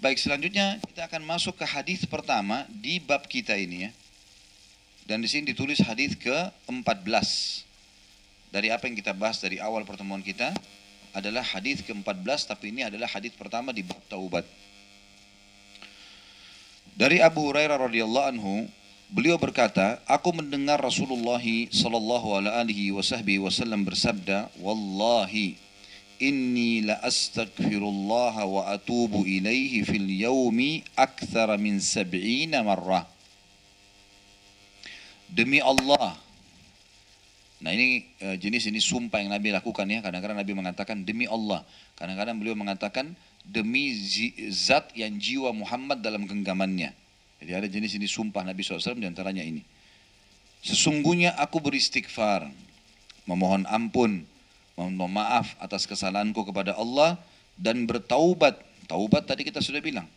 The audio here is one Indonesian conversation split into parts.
Baik, selanjutnya kita akan masuk ke hadis pertama di bab kita ini ya. Dan di sini ditulis hadis ke-14. Dari apa yang kita bahas dari awal pertemuan kita adalah hadis ke-14, tapi ini adalah hadis pertama di bab taubat. Dari Abu Hurairah radhiyallahu anhu, beliau berkata, aku mendengar Rasulullah sallallahu alaihi wasallam bersabda, wallahi inni la astaghfirullah wa atubu ilaihi fil yaumi akthara min 70 marrah. Demi Allah. Nah ini jenis ini sumpah yang Nabi lakukan ya. Kadang-kadang Nabi mengatakan demi Allah. Kadang-kadang beliau mengatakan demi zat yang jiwa Muhammad dalam genggamannya. Jadi ada jenis ini sumpah Nabi SAW diantaranya ini. Sesungguhnya aku beristighfar, memohon ampun, memohon maaf atas kesalahanku kepada Allah dan bertaubat. Taubat tadi kita sudah bilang.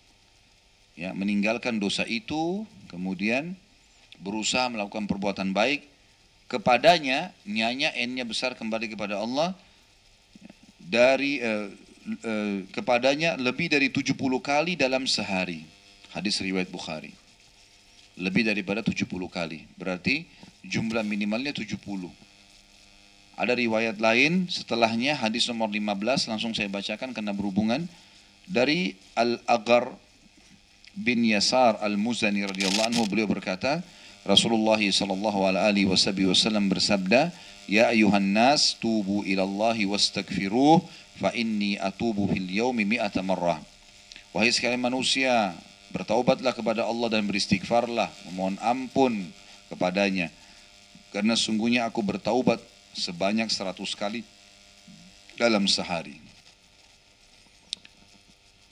Ya, meninggalkan dosa itu, kemudian berusaha melakukan perbuatan baik kepadanya, nyanya n-nya besar kembali kepada Allah, dari kepadanya lebih dari 70 kali dalam sehari. Hadis riwayat Bukhari. Lebih daripada 70 kali. Berarti jumlah minimalnya 70. Ada riwayat lain setelahnya hadis nomor 15, langsung saya bacakan karena berhubungan, dari Al-Aghar bin Yasar Al-Muzani radhiyallahu anhu, beliau berkata, Rasulullah sallallahu alaihi wasallam bersabda, ya ayuhan nas tubu ilallahi wastaghfiruh fa inni atubu fil yaumi mi'ata marrah. Wahai sekalian manusia, bertaubatlah kepada Allah dan beristighfarlah, memohon ampun kepadanya, karena sungguhnya aku bertaubat sebanyak 100 kali dalam sehari.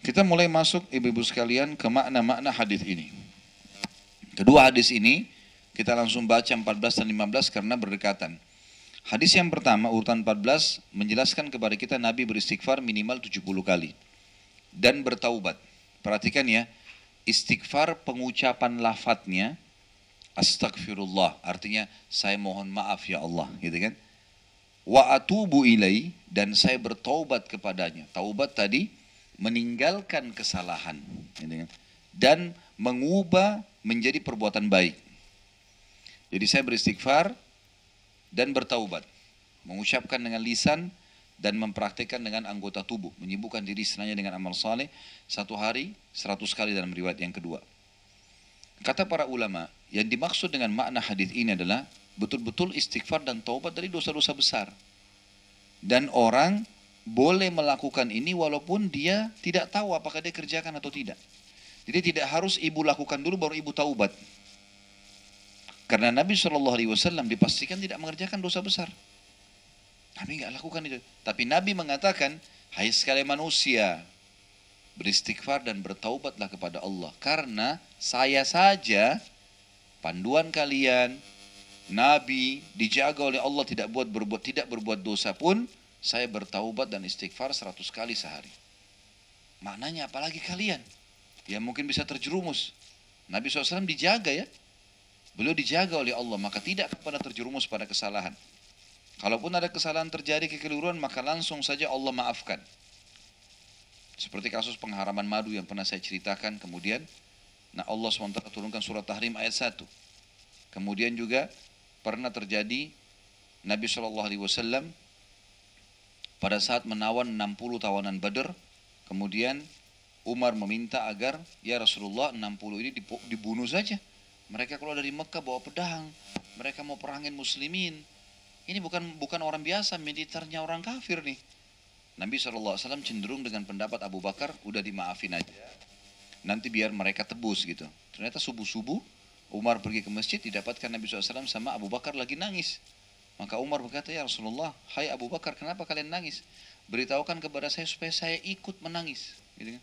Kita mulai masuk ibu-ibu sekalian ke makna-makna hadis ini. Kedua hadis ini kita langsung baca 14 dan 15 karena berdekatan. Hadis yang pertama urutan 14 menjelaskan kepada kita Nabi beristighfar minimal 70 kali dan bertaubat. Perhatikan ya, istighfar pengucapan lafadznya astagfirullah, artinya saya mohon maaf ya Allah, gitu kan? Wa atubu ilai, dan saya bertaubat kepadanya. Taubat tadi meninggalkan kesalahan, gitu kan? Dan mengubah menjadi perbuatan baik. Jadi saya beristighfar dan bertaubat, mengucapkan dengan lisan dan mempraktikkan dengan anggota tubuh, menyibukkan diri senanya dengan amal saleh, satu hari 100 kali dalam riwayat yang kedua. Kata para ulama, yang dimaksud dengan makna hadis ini adalah betul-betul istighfar dan taubat dari dosa-dosa besar. Dan orang boleh melakukan ini walaupun dia tidak tahu apakah dia kerjakan atau tidak. Jadi tidak harus ibu lakukan dulu baru ibu taubat. Karena Nabi SAW dipastikan tidak mengerjakan dosa besar. Nabi nggak lakukan itu. Tapi Nabi mengatakan, hai sekalian manusia, beristighfar dan bertaubatlah kepada Allah. Karena saya saja, panduan kalian, Nabi dijaga oleh Allah tidak berbuat dosa pun, saya bertaubat dan istighfar 100 kali sehari. Maknanya apalagi kalian yang mungkin bisa terjerumus. Nabi SAW dijaga ya. Beliau dijaga oleh Allah, maka tidak pada terjerumus pada kesalahan. Kalaupun ada kesalahan terjadi, kekeliruan, maka langsung saja Allah maafkan. Seperti kasus pengharaman madu yang pernah saya ceritakan, kemudian Allah SWT turunkan surat Tahrim ayat 1. Kemudian juga pernah terjadi Nabi SAW pada saat menawan 60 tawanan Badr, kemudian Umar meminta agar ya Rasulullah 60 ini dibunuh saja. Mereka keluar dari Mekah bawa pedang, mereka mau perangin muslimin. Ini bukan orang biasa, militernya orang kafir nih. Nabi SAW cenderung dengan pendapat Abu Bakar, udah dimaafin aja, nanti biar mereka tebus gitu. Ternyata subuh-subuh Umar pergi ke masjid, didapatkan Nabi SAW sama Abu Bakar lagi nangis. Maka Umar berkata, ya Rasulullah, hai Abu Bakar, kenapa kalian nangis? Beritahukan kepada saya supaya saya ikut menangis. Gitu kan?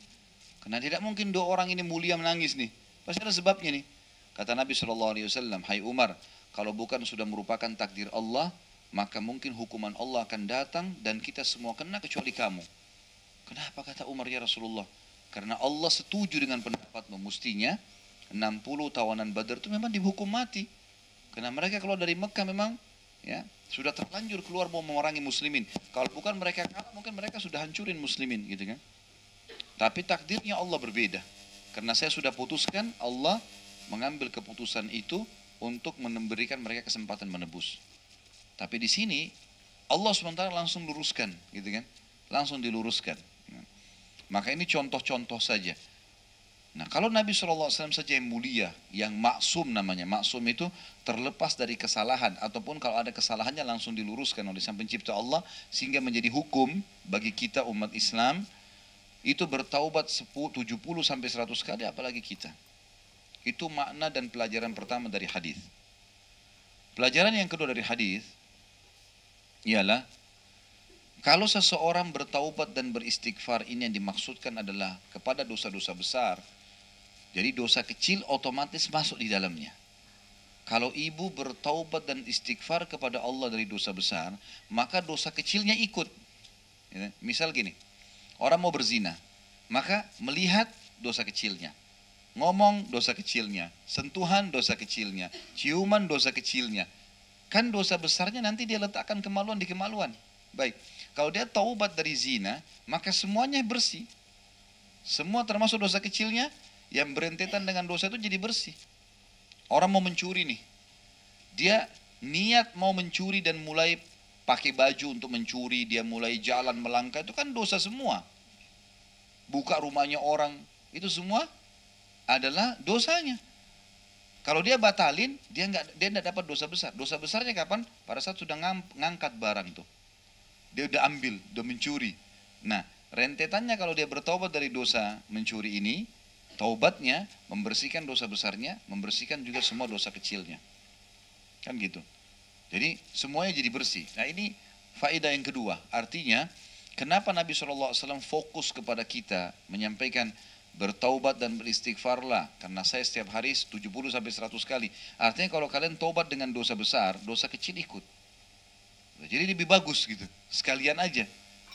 Karena tidak mungkin dua orang ini mulia menangis nih. Pasti ada sebabnya nih. Kata Nabi SAW, hai Umar, kalau bukan sudah merupakan takdir Allah, maka mungkin hukuman Allah akan datang dan kita semua kena kecuali kamu. Kenapa kata Umar ya Rasulullah? Karena Allah setuju dengan pendapatmu, mestinya 60 tawanan Badar itu memang dihukum mati. Karena mereka keluar dari Mekah memang ya sudah terlanjur keluar mau memerangi muslimin. Kalau bukan mereka kalah, mungkin mereka sudah hancurin muslimin gitu kan. Tapi takdirnya Allah berbeda. Karena saya sudah putuskan, Allah mengambil keputusan itu untuk memberikan mereka kesempatan menebus. Tapi di sini Allah sementara langsung luruskan, gitu kan? Langsung diluruskan. Maka ini contoh-contoh saja. Nah, kalau Nabi SAW saja yang mulia, yang maksum namanya, maksum itu terlepas dari kesalahan, ataupun kalau ada kesalahannya langsung diluruskan oleh Sang Pencipta Allah, sehingga menjadi hukum bagi kita umat Islam, itu bertaubat 70 sampai 100 kali, apalagi kita. Itu makna dan pelajaran pertama dari hadis. Pelajaran yang kedua dari hadis ialah kalau seseorang bertaubat dan beristighfar, ini yang dimaksudkan adalah kepada dosa-dosa besar. Jadi dosa kecil otomatis masuk di dalamnya. Kalau ibu bertaubat dan istighfar kepada Allah dari dosa besar, maka dosa kecilnya ikut. Misal gini, orang mau berzina, maka melihat dosa kecilnya. Ngomong dosa kecilnya, sentuhan dosa kecilnya, ciuman dosa kecilnya. Kan dosa besarnya nanti dia letakkan kemaluan di kemaluan. Baik, kalau dia taubat dari zina, maka semuanya bersih. Semua termasuk dosa kecilnya yang berentetan dengan dosa itu jadi bersih. Orang mau mencuri nih, dia niat mau mencuri dan mulai pakai baju untuk mencuri, dia mulai jalan melangkah, itu kan dosa semua. Buka rumahnya orang, itu semua adalah dosanya. Kalau dia batalin, dia nggak dapat dosa besar. Dosa besarnya kapan? Pada saat sudah ngangkat barang tuh. Dia udah ambil, udah mencuri. Nah, rentetannya kalau dia bertobat dari dosa mencuri ini, taubatnya membersihkan dosa besarnya, membersihkan juga semua dosa kecilnya. Kan gitu. Jadi semuanya jadi bersih. Nah, ini faedah yang kedua. Artinya, kenapa Nabi SAW fokus kepada kita menyampaikan bertaubat dan beristighfarlah, karena saya setiap hari 70 sampai 100 kali. Artinya kalau kalian taubat dengan dosa besar, dosa kecil ikut. Jadi lebih bagus gitu, sekalian aja.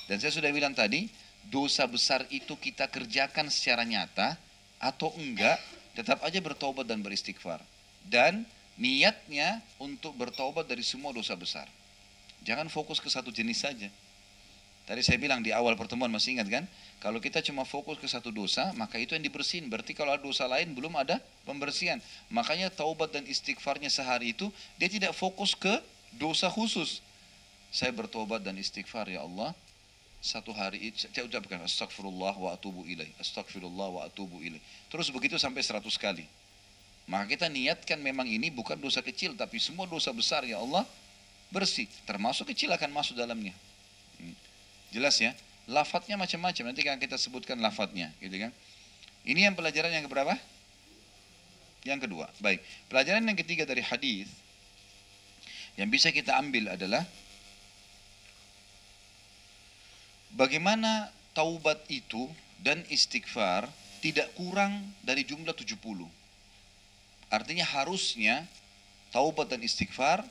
Dan saya sudah bilang tadi, dosa besar itu kita kerjakan secara nyata atau enggak, tetap aja bertaubat dan beristighfar. Dan niatnya untuk bertaubat dari semua dosa besar. Jangan fokus ke satu jenis saja. Tadi saya bilang di awal pertemuan, masih ingat kan? Kalau kita cuma fokus ke satu dosa, maka itu yang dibersihin. Berarti kalau ada dosa lain belum ada pembersihan. Makanya taubat dan istighfarnya sehari itu, dia tidak fokus ke dosa khusus. Saya bertobat dan istighfar ya Allah, satu hari saya ucapkan astagfirullah wa atubu ilaih, astagfirullah wa atubu ilaih. Terus begitu sampai 100 kali. Maka kita niatkan memang ini bukan dosa kecil, tapi semua dosa besar ya Allah bersih. Termasuk kecil akan masuk dalamnya. Jelas ya? Lafadznya macam-macam, nanti akan kita sebutkan lafadznya, gitu kan? Ini yang pelajaran yang keberapa? Yang kedua. Baik, pelajaran yang ketiga dari hadis yang bisa kita ambil adalah bagaimana taubat itu dan istighfar tidak kurang dari jumlah 70. Artinya harusnya taubat dan istighfar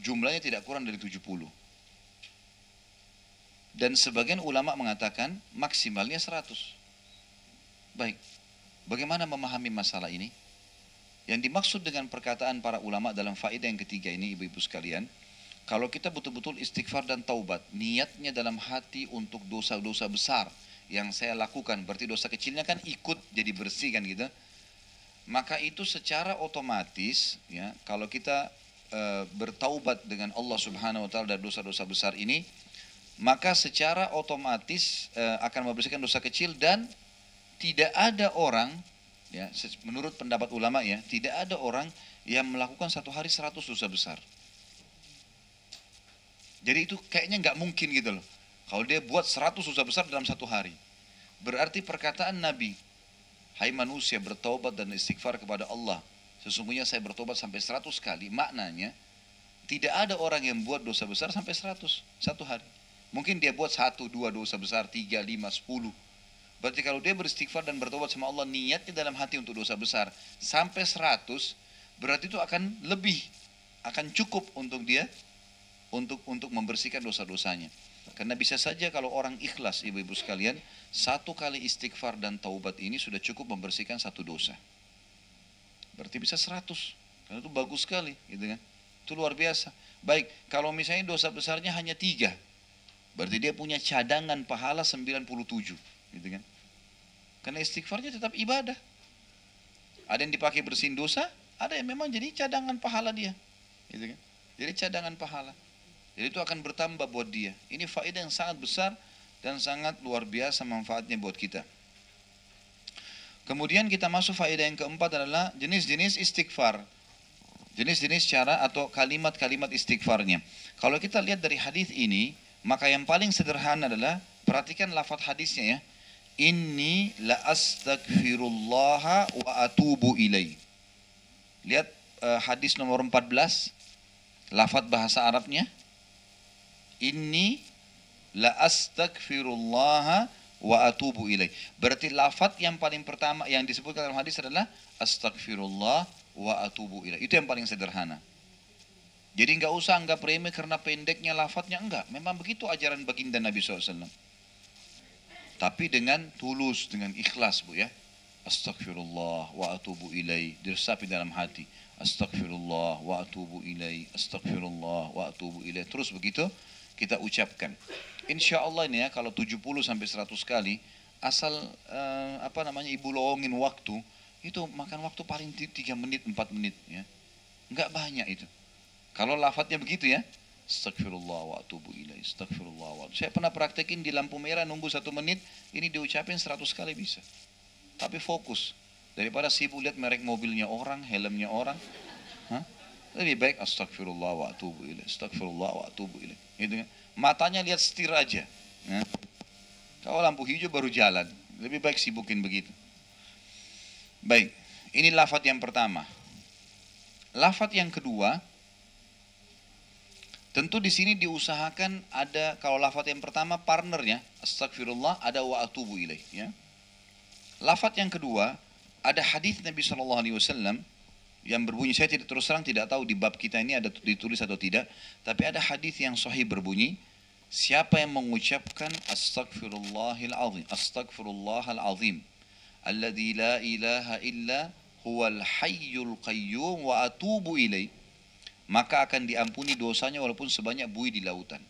jumlahnya tidak kurang dari 70. Dan sebagian ulama mengatakan maksimalnya 100. Baik, bagaimana memahami masalah ini? Yang dimaksud dengan perkataan para ulama dalam faedah yang ketiga ini, ibu-ibu sekalian, kalau kita betul-betul istighfar dan taubat, niatnya dalam hati untuk dosa-dosa besar yang saya lakukan, berarti dosa kecilnya kan ikut jadi bersih kan gitu. Maka itu secara otomatis ya, kalau kita bertaubat dengan Allah Subhanahu wa taala dari dosa-dosa besar ini, maka secara otomatis akan membersihkan dosa kecil. Dan tidak ada orang ya, menurut pendapat ulama ya, tidak ada orang yang melakukan satu hari 100 dosa besar. Jadi itu kayaknya nggak mungkin gitu loh. Kalau dia buat 100 dosa besar dalam satu hari. Berarti perkataan Nabi, hai manusia bertobat dan istighfar kepada Allah, sesungguhnya saya bertobat sampai 100 kali. Maknanya tidak ada orang yang buat dosa besar sampai 100 satu hari. Mungkin dia buat 1, 2 dosa besar, 3, 5, 10. Berarti kalau dia beristighfar dan bertobat sama Allah, niatnya dalam hati untuk dosa besar sampai 100, berarti itu akan lebih, akan cukup untuk dia untuk membersihkan dosa-dosanya. Karena bisa saja kalau orang ikhlas, ibu-ibu sekalian, satu kali istighfar dan taubat ini sudah cukup membersihkan satu dosa. Berarti bisa 100. Karena itu bagus sekali, gitu kan? Itu luar biasa. Baik, kalau misalnya dosa besarnya hanya 3, berarti dia punya cadangan pahala 97, gitu kan? Karena istighfarnya tetap ibadah. Ada yang dipakai bersihin dosa, ada yang memang jadi cadangan pahala dia. Gitu kan? Jadi cadangan pahala. Jadi itu akan bertambah buat dia. Ini faedah yang sangat besar dan sangat luar biasa manfaatnya buat kita. Kemudian kita masuk faedah yang keempat adalah jenis-jenis istighfar. Jenis-jenis cara atau kalimat-kalimat istighfarnya. Kalau kita lihat dari hadis ini, maka yang paling sederhana adalah perhatikan lafaz hadisnya ya. Inni la astaghfirullah wa atubu ilaih. Lihat hadis nomor 14, lafaz bahasa Arabnya. Inni la astaghfirullah wa atubu ilaih. Berarti lafaz yang paling pertama yang disebutkan dalam hadis adalah astaghfirullah wa atubu ilaih. Itu yang paling sederhana. Jadi enggak usah anggap remeh karena pendeknya lafaznya, enggak. Memang begitu ajaran baginda Nabi SAW. Tapi dengan tulus, dengan ikhlas Bu ya. Astaghfirullah wa atubu ilaih. Diresapi dalam hati. Astaghfirullah wa atubu ilaih. Astaghfirullah wa atubu ilaih. Terus begitu kita ucapkan. Insya Allah ini ya, kalau 70 sampai 100 kali, asal ibu lowongin waktu, itu makan waktu paling 3 menit, 4 menit ya. Enggak banyak itu. Kalau lafadznya begitu ya, astagfirullah wa atubu ilaih, astagfirullah wa atubu. Saya pernah praktekin di lampu merah nunggu 1 menit, ini diucapin 100 kali bisa. Tapi fokus. Daripada sibuk lihat merek mobilnya orang, helmnya orang. Lebih baik astagfirullah wa atubu ilaih, astagfirullah wa atubu ilaih. Gitu kan? Matanya lihat setir aja. Ya. Kalau lampu hijau baru jalan. Lebih baik sibukin begitu. Baik, ini lafaz yang pertama. Lafaz yang kedua, tentu di sini diusahakan ada, kalau lafaz yang pertama partnernya astagfirullah, ada wa atubu ilaih ya. Lafaz yang kedua, ada hadis Nabi SAW yang berbunyi, saya tidak terus terang tidak tahu di bab kita ini ada ditulis atau tidak, tapi ada hadis yang sahih berbunyi, siapa yang mengucapkan astagfirullahil azim, astagfirullahal azim, alladzi la ilaha illa huwal hayyul qayyum wa atubu ilaih, maka akan diampuni dosanya walaupun sebanyak buih di lautan.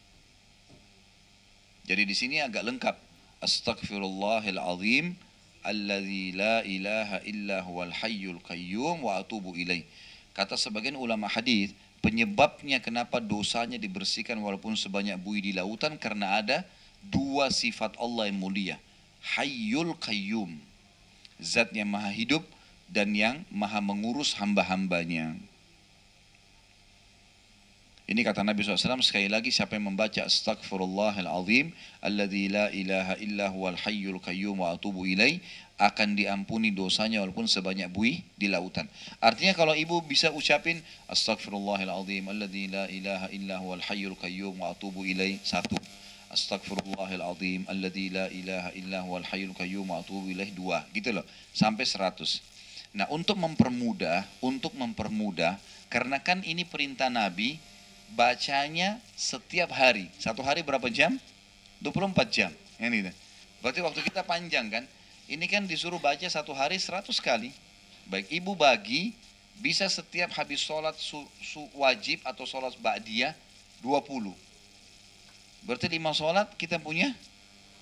Jadi di sini agak lengkap. Astaghfirullahil azim alladzi la ilaha illa huwal hayyul qayyum wa atubu ilaih. Kata sebagian ulama hadis, penyebabnya kenapa dosanya dibersihkan walaupun sebanyak buih di lautan karena ada 2 sifat Allah yang mulia. Hayyul qayyum, zat yang maha hidup dan yang maha mengurus hamba-hambanya. Ini kata Nabi SAW, sekali lagi siapa yang membaca astagfirullahal azim alladzi la ilaha illa huwal hayyul qayyum wa atubu ilaih, akan diampuni dosanya walaupun sebanyak buih di lautan. Artinya kalau ibu bisa ucapin astagfirullahal azim alladzi la ilaha illa huwal hayyul qayyum wa atubu ilaih, 1. Astagfirullahal azim alladzi la ilaha illa huwal hayyul qayyum wa atubu ilaih, 2. Gitu loh, sampai 100. Nah, untuk mempermudah, karena kan ini perintah Nabi, bacanya setiap hari. 1 hari berapa jam? 24 jam. Ini. Berarti waktu kita panjang kan? Ini kan disuruh baca 1 hari 100 kali. Baik, ibu bagi, bisa setiap habis sholat wajib atau sholat ba'diyah 20. Berarti 5 sholat kita punya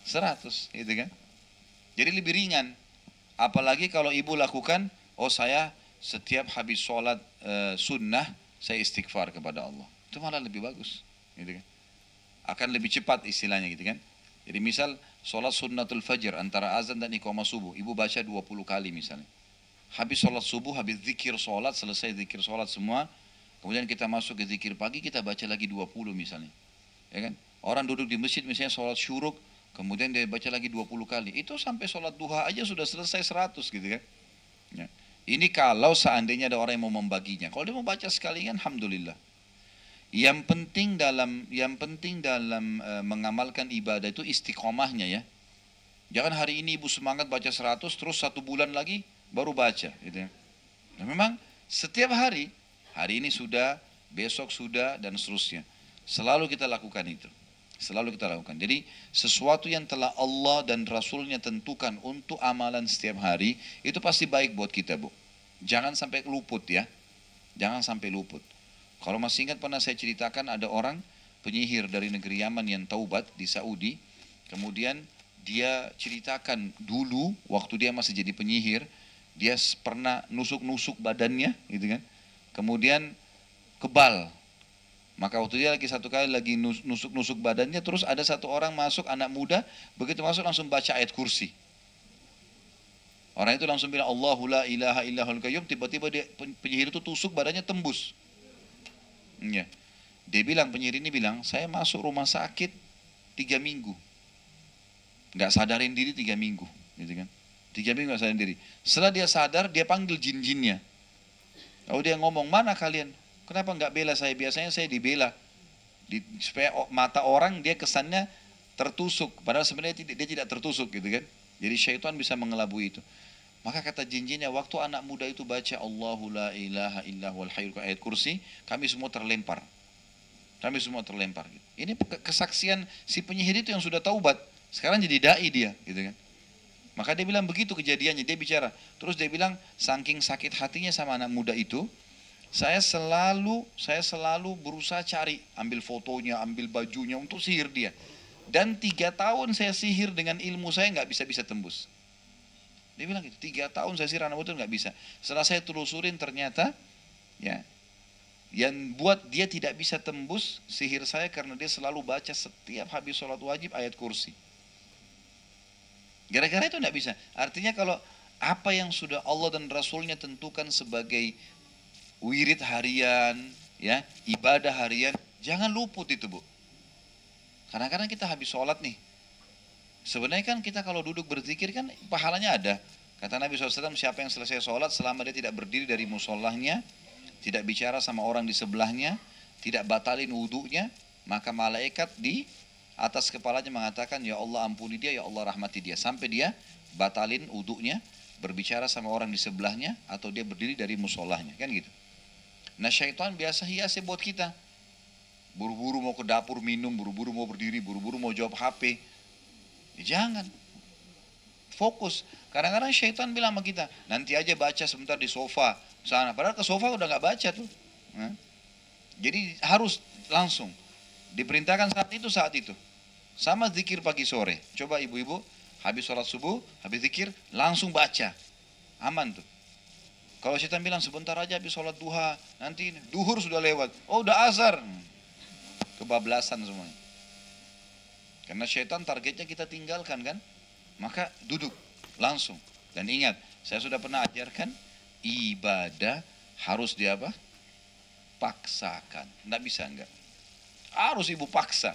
100. Gitu kan? Jadi lebih ringan. Apalagi kalau ibu lakukan, oh saya setiap habis sholat sunnah, saya istighfar kepada Allah. Itu malah lebih bagus, gitu kan? Akan lebih cepat istilahnya, gitu kan? Jadi misal sholat sunnatul fajr antara azan dan iqamah subuh, ibu baca 20 kali misalnya. Habis sholat subuh, habis zikir sholat, selesai zikir sholat semua, kemudian kita masuk ke zikir pagi, kita baca lagi 20 misalnya, ya kan? Orang duduk di masjid misalnya sholat syuruk, kemudian dia baca lagi 20 kali, itu sampai sholat duha aja sudah selesai 100, gitu kan? Ya. Ini kalau seandainya ada orang yang mau membaginya. Kalau dia mau baca sekalian, alhamdulillah. Yang penting dalam mengamalkan ibadah itu istiqomahnya ya. Jangan hari ini ibu semangat baca 100 terus 1 bulan lagi baru baca gitu ya. Nah, memang setiap hari ini sudah, besok sudah dan seterusnya. Selalu kita lakukan itu. Selalu kita lakukan. Jadi sesuatu yang telah Allah dan Rasulnya tentukan untuk amalan setiap hari itu pasti baik buat kita, Bu. Jangan sampai luput ya. Jangan sampai luput. Kalau masih ingat pernah saya ceritakan ada orang penyihir dari negeri Yaman yang taubat di Saudi. Kemudian dia ceritakan dulu waktu dia masih jadi penyihir, dia pernah nusuk-nusuk badannya gitu kan. Kemudian kebal. Maka waktu dia lagi satu kali lagi nusuk-nusuk badannya, terus ada satu orang masuk, anak muda, begitu masuk langsung baca ayat kursi. Orang itu langsung bilang Allahu la ilaha illahul qayyum, tiba-tiba penyihir itu tusuk badannya tembus. Ya. Dia bilang, penyihir ini bilang, saya masuk rumah sakit 3 minggu. Nggak sadarin diri 3 minggu. Gitu kan. 3 minggu nggak sadarin diri. Setelah dia sadar, dia panggil jin-jinnya. Lalu dia ngomong, mana kalian? Kenapa nggak bela saya? Biasanya saya dibela. Supaya mata orang dia kesannya tertusuk. Padahal sebenarnya dia tidak tertusuk gitu kan. Jadi syaitan bisa mengelabui itu. Maka kata jin-jinnya, waktu anak muda itu baca Allahu la ilaha illahul hayyul qayyum ayat kursi, kami semua terlempar. Kami semua terlempar. Ini kesaksian si penyihir itu yang sudah taubat. Sekarang jadi dai dia, gitu kan. Maka dia bilang begitu kejadiannya, dia bicara. Terus dia bilang, saking sakit hatinya sama anak muda itu, saya selalu berusaha cari, ambil fotonya, ambil bajunya untuk sihir dia. Dan 3 tahun saya sihir dengan ilmu saya nggak bisa tembus. Dia bilang gitu, 3 tahun saya sihir anak muda nggak bisa. Setelah saya telusurin ternyata, ya, yang buat dia tidak bisa tembus sihir saya karena dia selalu baca setiap habis sholat wajib ayat kursi. Gara-gara itu nggak bisa. Artinya kalau apa yang sudah Allah dan Rasulnya tentukan sebagai wirid harian, ya, ibadah harian, jangan luput itu, Bu. Kadang-kadang kita habis sholat nih. Sebenarnya kan kita kalau duduk berzikir kan pahalanya ada. Kata Nabi SAW, siapa yang selesai sholat selama dia tidak berdiri dari musallahnya, tidak bicara sama orang di sebelahnya, tidak batalin wudunya, maka malaikat di atas kepalanya mengatakan, ya Allah ampuni dia, ya Allah rahmati dia. Sampai dia batalin wudunya, berbicara sama orang di sebelahnya, atau dia berdiri dari musallahnya. Kan gitu. Nah syaitan biasa hiasi buat kita. Buru-buru mau ke dapur minum, buru-buru mau berdiri, buru-buru mau jawab HP. Jangan. Fokus. Kadang-kadang syaitan bilang sama kita, nanti aja baca sebentar di sofa sana. Padahal ke sofa udah gak baca tuh. Jadi harus langsung. Diperintahkan saat itu. Sama zikir pagi sore. Coba ibu-ibu, habis sholat subuh, habis zikir, langsung baca. Aman tuh. Kalau syaitan bilang sebentar aja habis sholat duha, nanti duhur sudah lewat. Oh udah azhar. Kebablasan semuanya. Karena syaitan targetnya kita tinggalkan kan. Maka duduk langsung. Dan ingat, saya sudah pernah ajarkan, ibadah harus paksakan. Nggak bisa enggak. Harus ibu paksa.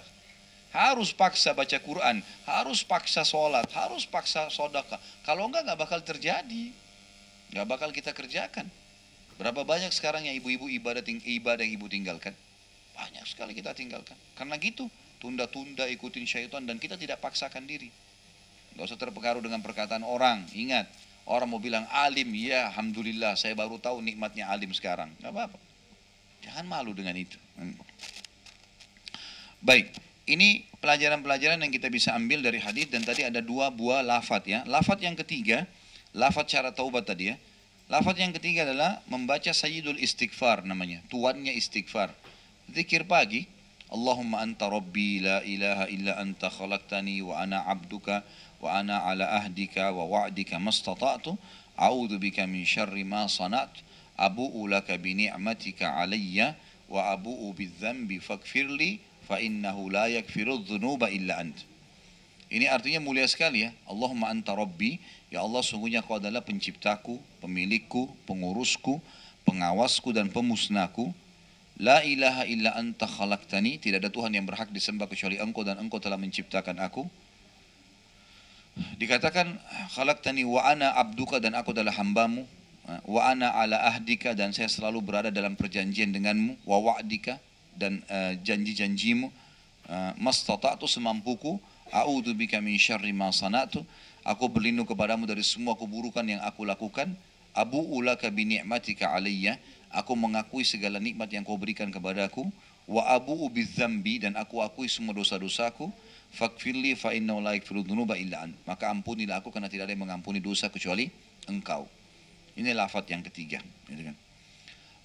Harus paksa baca Quran. Harus paksa sholat. Harus paksa sedekah. Kalau enggak bakal terjadi. Nggak bakal kita kerjakan. Berapa banyak sekarang yang ibu-ibu ibadah yang ibu tinggalkan? Banyak sekali kita tinggalkan. Karena gitu, tunda-tunda ikutin syaitan dan kita tidak paksakan diri. Gak usah terpengaruh dengan perkataan orang. Ingat, orang mau bilang alim, ya alhamdulillah saya baru tahu nikmatnya alim sekarang. Gak apa-apa. Jangan malu dengan itu. Baik, ini pelajaran-pelajaran yang kita bisa ambil dari hadis dan tadi ada 2 buah lafaz ya. Lafaz yang ketiga, lafaz cara taubat tadi ya. Lafaz yang ketiga adalah membaca sayyidul istighfar namanya, tuannya istighfar. Zikir pagi, Allahumma anta rabbi la ilaha illa anta khalaqtani wa ana abduka wa ana ala ahdika wa wa'dika mastata'tu a'udzu bika min syarri ma sana'tu abu'u laka bi ni'matika 'alayya wa abu'u bidzambi faghfirli fa innahu la yaghfiru dzunuba illa ant. Ini artinya mulia sekali ya. Allahumma anta rabbi, ya Allah sungguhnya kau adalah penciptaku, pemilikku, pengurusku, pengawasku dan pemusnahku. La ilaha illa anta khalaqtani, tidak ada Tuhan yang berhak disembah kecuali engkau dan engkau telah menciptakan aku. Dikatakan khalaqtani wa ana abduka, dan aku adalah hambamu. Wa ana ala ahdika, dan saya selalu berada dalam perjanjian denganmu. Wa wa'dika, dan janji-janjimu. Mastata'tu, semampuku. A'udzu bika min syarri ma sana'tu, aku berlindung kepadamu dari semua keburukan yang aku lakukan. Abu'u laka bi ni'matika 'alayya, aku mengakui segala nikmat yang kau berikan kepadaku. Wa abu'u bidzambi, dan aku akui semua dosa-dosaku. Faghfirli fa innahu la yaghfiru dzunuba illa ant, maka ampunilah aku karena tidak ada yang mengampuni dosa kecuali engkau. Ini lafaz yang ketiga, gitu kan.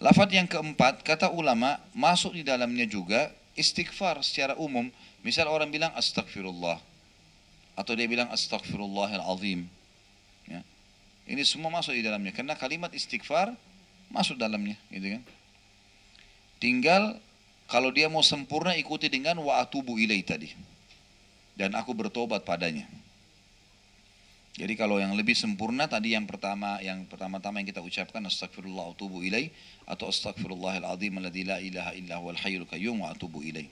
Lafaz yang keempat, kata ulama, masuk di dalamnya juga istighfar secara umum. Misal orang bilang astagfirullah, atau dia bilang astaghfirullahalazim. Ya. Ini semua masuk di dalamnya karena kalimat istighfar masuk dalamnya, gitu kan. Tinggal kalau dia mau sempurna ikuti dengan wa atubu ilai tadi. Dan aku bertobat padanya. Jadi kalau yang lebih sempurna tadi yang pertama-tama yang kita ucapkan astagfirullah wa atubu ilai atau astagfirullahal azim alladzi la ilaha illa huwal hayyul qayyum wa atubu ilai.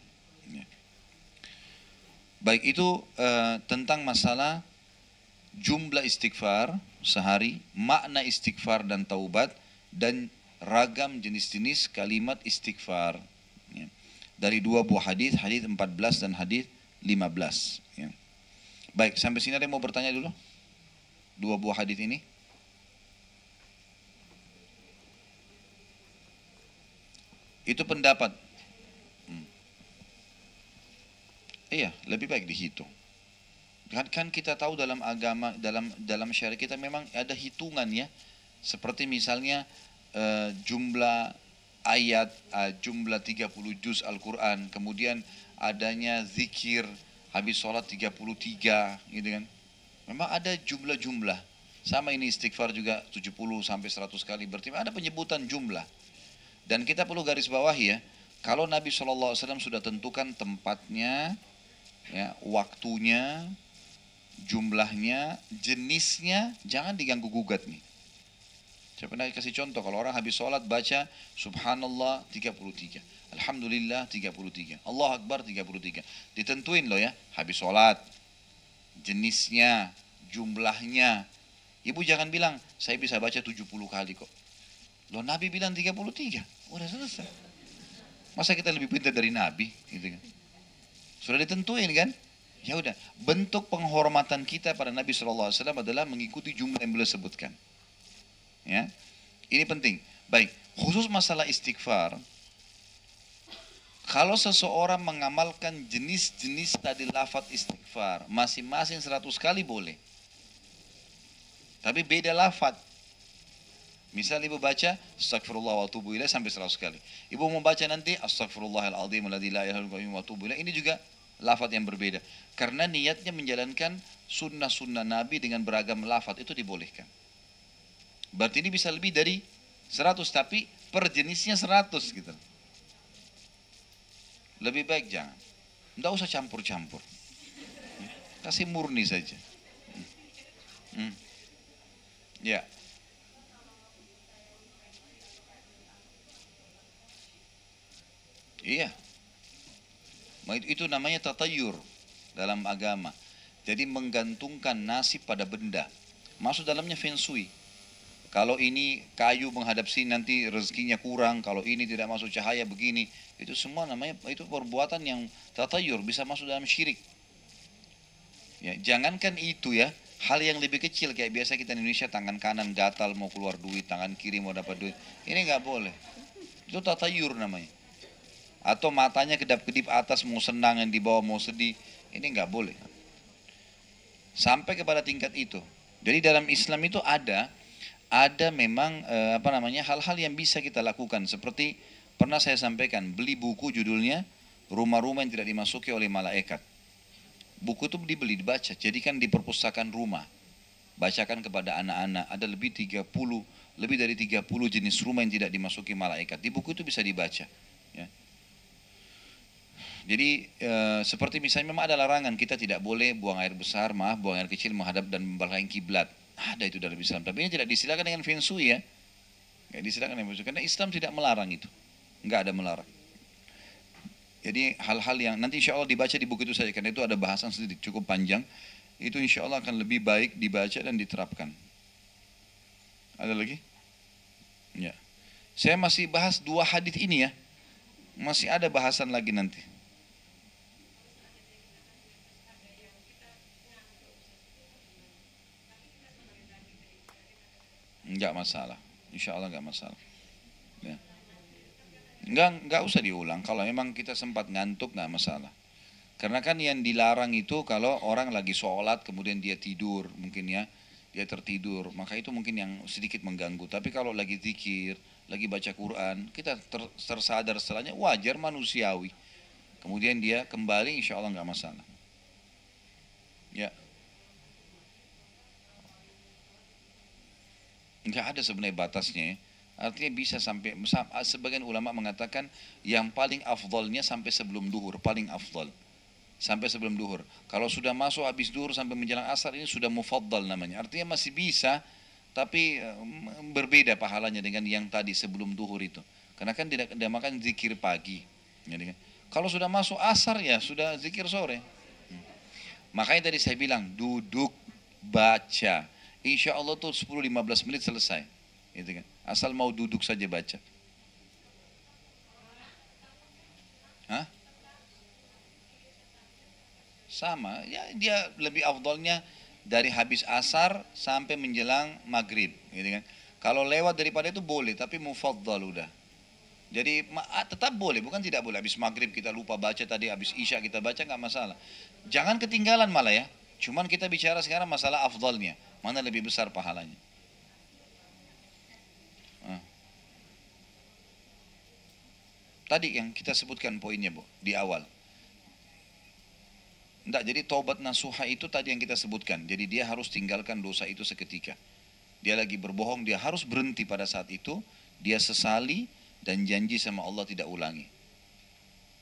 Ya. Baik itu tentang masalah jumlah istighfar sehari, makna istighfar dan taubat dan ragam jenis-jenis kalimat istighfar. Ya. Dari dua buah hadis, hadis 14 dan hadis 15. Ya. Baik, sampai sini ada yang mau bertanya dulu? Dua buah hadis ini. Itu pendapat. Iya, lebih baik dihitung. Kan kita tahu dalam agama, dalam syariat kita memang ada hitungan ya. Seperti misalnya jumlah ayat, jumlah 30 juz Al-Quran, kemudian adanya zikir habis sholat 33, gitu kan. Memang ada jumlah-jumlah. Sama ini istighfar juga 70 sampai 100 kali, berarti ada penyebutan jumlah. Dan kita perlu garis bawahi ya, kalau Nabi SAW sudah tentukan tempatnya, ya, waktunya, jumlahnya, jenisnya, jangan diganggu gugat nih. Saya pernah kasih contoh, kalau orang habis sholat baca subhanallah 33, alhamdulillah 33, Allah Akbar 33. Ditentuin loh ya, habis sholat, jenisnya, jumlahnya. Ibu jangan bilang, saya bisa baca 70 kali kok. Loh Nabi bilang 33, udah selesai. Masa kita lebih pintar dari Nabi? Gitu kan. Sudah ditentuin kan? Ya udah, bentuk penghormatan kita pada Nabi SAW adalah mengikuti jumlah yang beliau sebutkan. Ya, ini penting. Baik, khusus masalah istighfar, kalau seseorang mengamalkan jenis-jenis tadi lafaz istighfar, masing-masing 100 kali boleh. Tapi beda lafaz. Misal ibu baca astagfirullah wa atubu ilaih sampai 100 kali. Ibu mau baca nanti astagfirullahaladzim alladzi la ilaha illa huwa wa atubu ilaih. Ini juga lafaz yang berbeda. Karena niatnya menjalankan sunnah-sunnah Nabi dengan beragam lafaz itu dibolehkan. Berarti ini bisa lebih dari 100, tapi per jenisnya 100 gitu. Lebih baik jangan. Tidak usah campur-campur. Kasih murni saja. Ya. Iya. Itu namanya tatayur dalam agama. Jadi menggantungkan nasib pada benda. Masuk dalamnya feng shui. Kalau ini kayu menghadap sini nanti rezekinya kurang, kalau ini tidak masuk cahaya begini, itu semua namanya itu perbuatan yang tatayur, bisa masuk dalam syirik. Ya, jangankan itu ya, hal yang lebih kecil kayak biasa kita di Indonesia tangan kanan gatal mau keluar duit, tangan kiri mau dapat duit, ini nggak boleh. Itu tatayur namanya. Atau matanya kedap-kedip atas mau senang, yang di bawah mau sedih, ini nggak boleh. Sampai kepada tingkat itu. Jadi dalam Islam itu ada memang hal-hal yang bisa kita lakukan, seperti pernah saya sampaikan, beli buku judulnya Rumah-rumah yang tidak dimasuki oleh malaikat. Buku itu dibeli, dibaca, jadikan di perpustakaan rumah, bacakan kepada anak-anak. Ada lebih dari 30 jenis rumah yang tidak dimasuki malaikat. Di buku itu bisa dibaca ya. Jadi seperti misalnya memang ada larangan, kita tidak boleh buang air besar, buang air kecil menghadap dan membelakangi kiblat. Ada itu dalam Islam, tapi ini tidak disilakan dengan feng shui ya. Tidak disilakan dengan feng shui, karena Islam tidak melarang itu. Enggak ada melarang. Jadi hal-hal yang nanti insya Allah dibaca di buku itu saja, karena itu ada bahasan sedikit cukup panjang. Itu insya Allah akan lebih baik dibaca dan diterapkan. Ada lagi? Ya. Saya masih bahas dua hadis ini ya. Masih ada bahasan lagi nanti. Enggak masalah, insya Allah enggak masalah. Ya. Enggak usah diulang. Kalau memang kita sempat ngantuk enggak masalah. Karena kan yang dilarang itu kalau orang lagi sholat kemudian dia tidur, mungkin ya dia tertidur, maka itu mungkin yang sedikit mengganggu. Tapi kalau lagi zikir, lagi baca Quran, kita tersadar setelahnya, wajar, manusiawi. Kemudian dia kembali, insya Allah enggak masalah. Ya. Enggak ada sebenarnya batasnya ya. Artinya bisa sampai, sebagian ulama mengatakan yang paling afdolnya sampai sebelum duhur, paling afdol. Sampai sebelum duhur. Kalau sudah masuk habis duhur sampai menjelang asar ini sudah mufaddal namanya. Artinya masih bisa, tapi berbeda pahalanya dengan yang tadi sebelum duhur itu. Karena kan tidak dinamakan zikir pagi. Jadi kan, kalau sudah masuk asar ya sudah zikir sore. Makanya tadi saya bilang duduk baca. Insya Allah tuh 10-15 menit selesai. Gitu kan. Asal mau duduk saja baca. Hah? Sama, ya dia lebih afdolnya dari habis asar sampai menjelang maghrib, gitu kan. Kalau lewat daripada itu boleh, tapi mufaddal udah. Jadi tetap boleh, bukan tidak boleh. Habis maghrib kita lupa baca tadi, habis isya kita baca nggak masalah. Jangan ketinggalan malah ya. Cuman kita bicara sekarang masalah afdalnya, mana lebih besar pahalanya. Nah, tadi yang kita sebutkan poinnya Bu, di awal. Enggak, jadi taubat nasuha itu tadi yang kita sebutkan. Jadi dia harus tinggalkan dosa itu seketika. Dia lagi berbohong, dia harus berhenti pada saat itu. Dia sesali dan janji sama Allah tidak ulangi.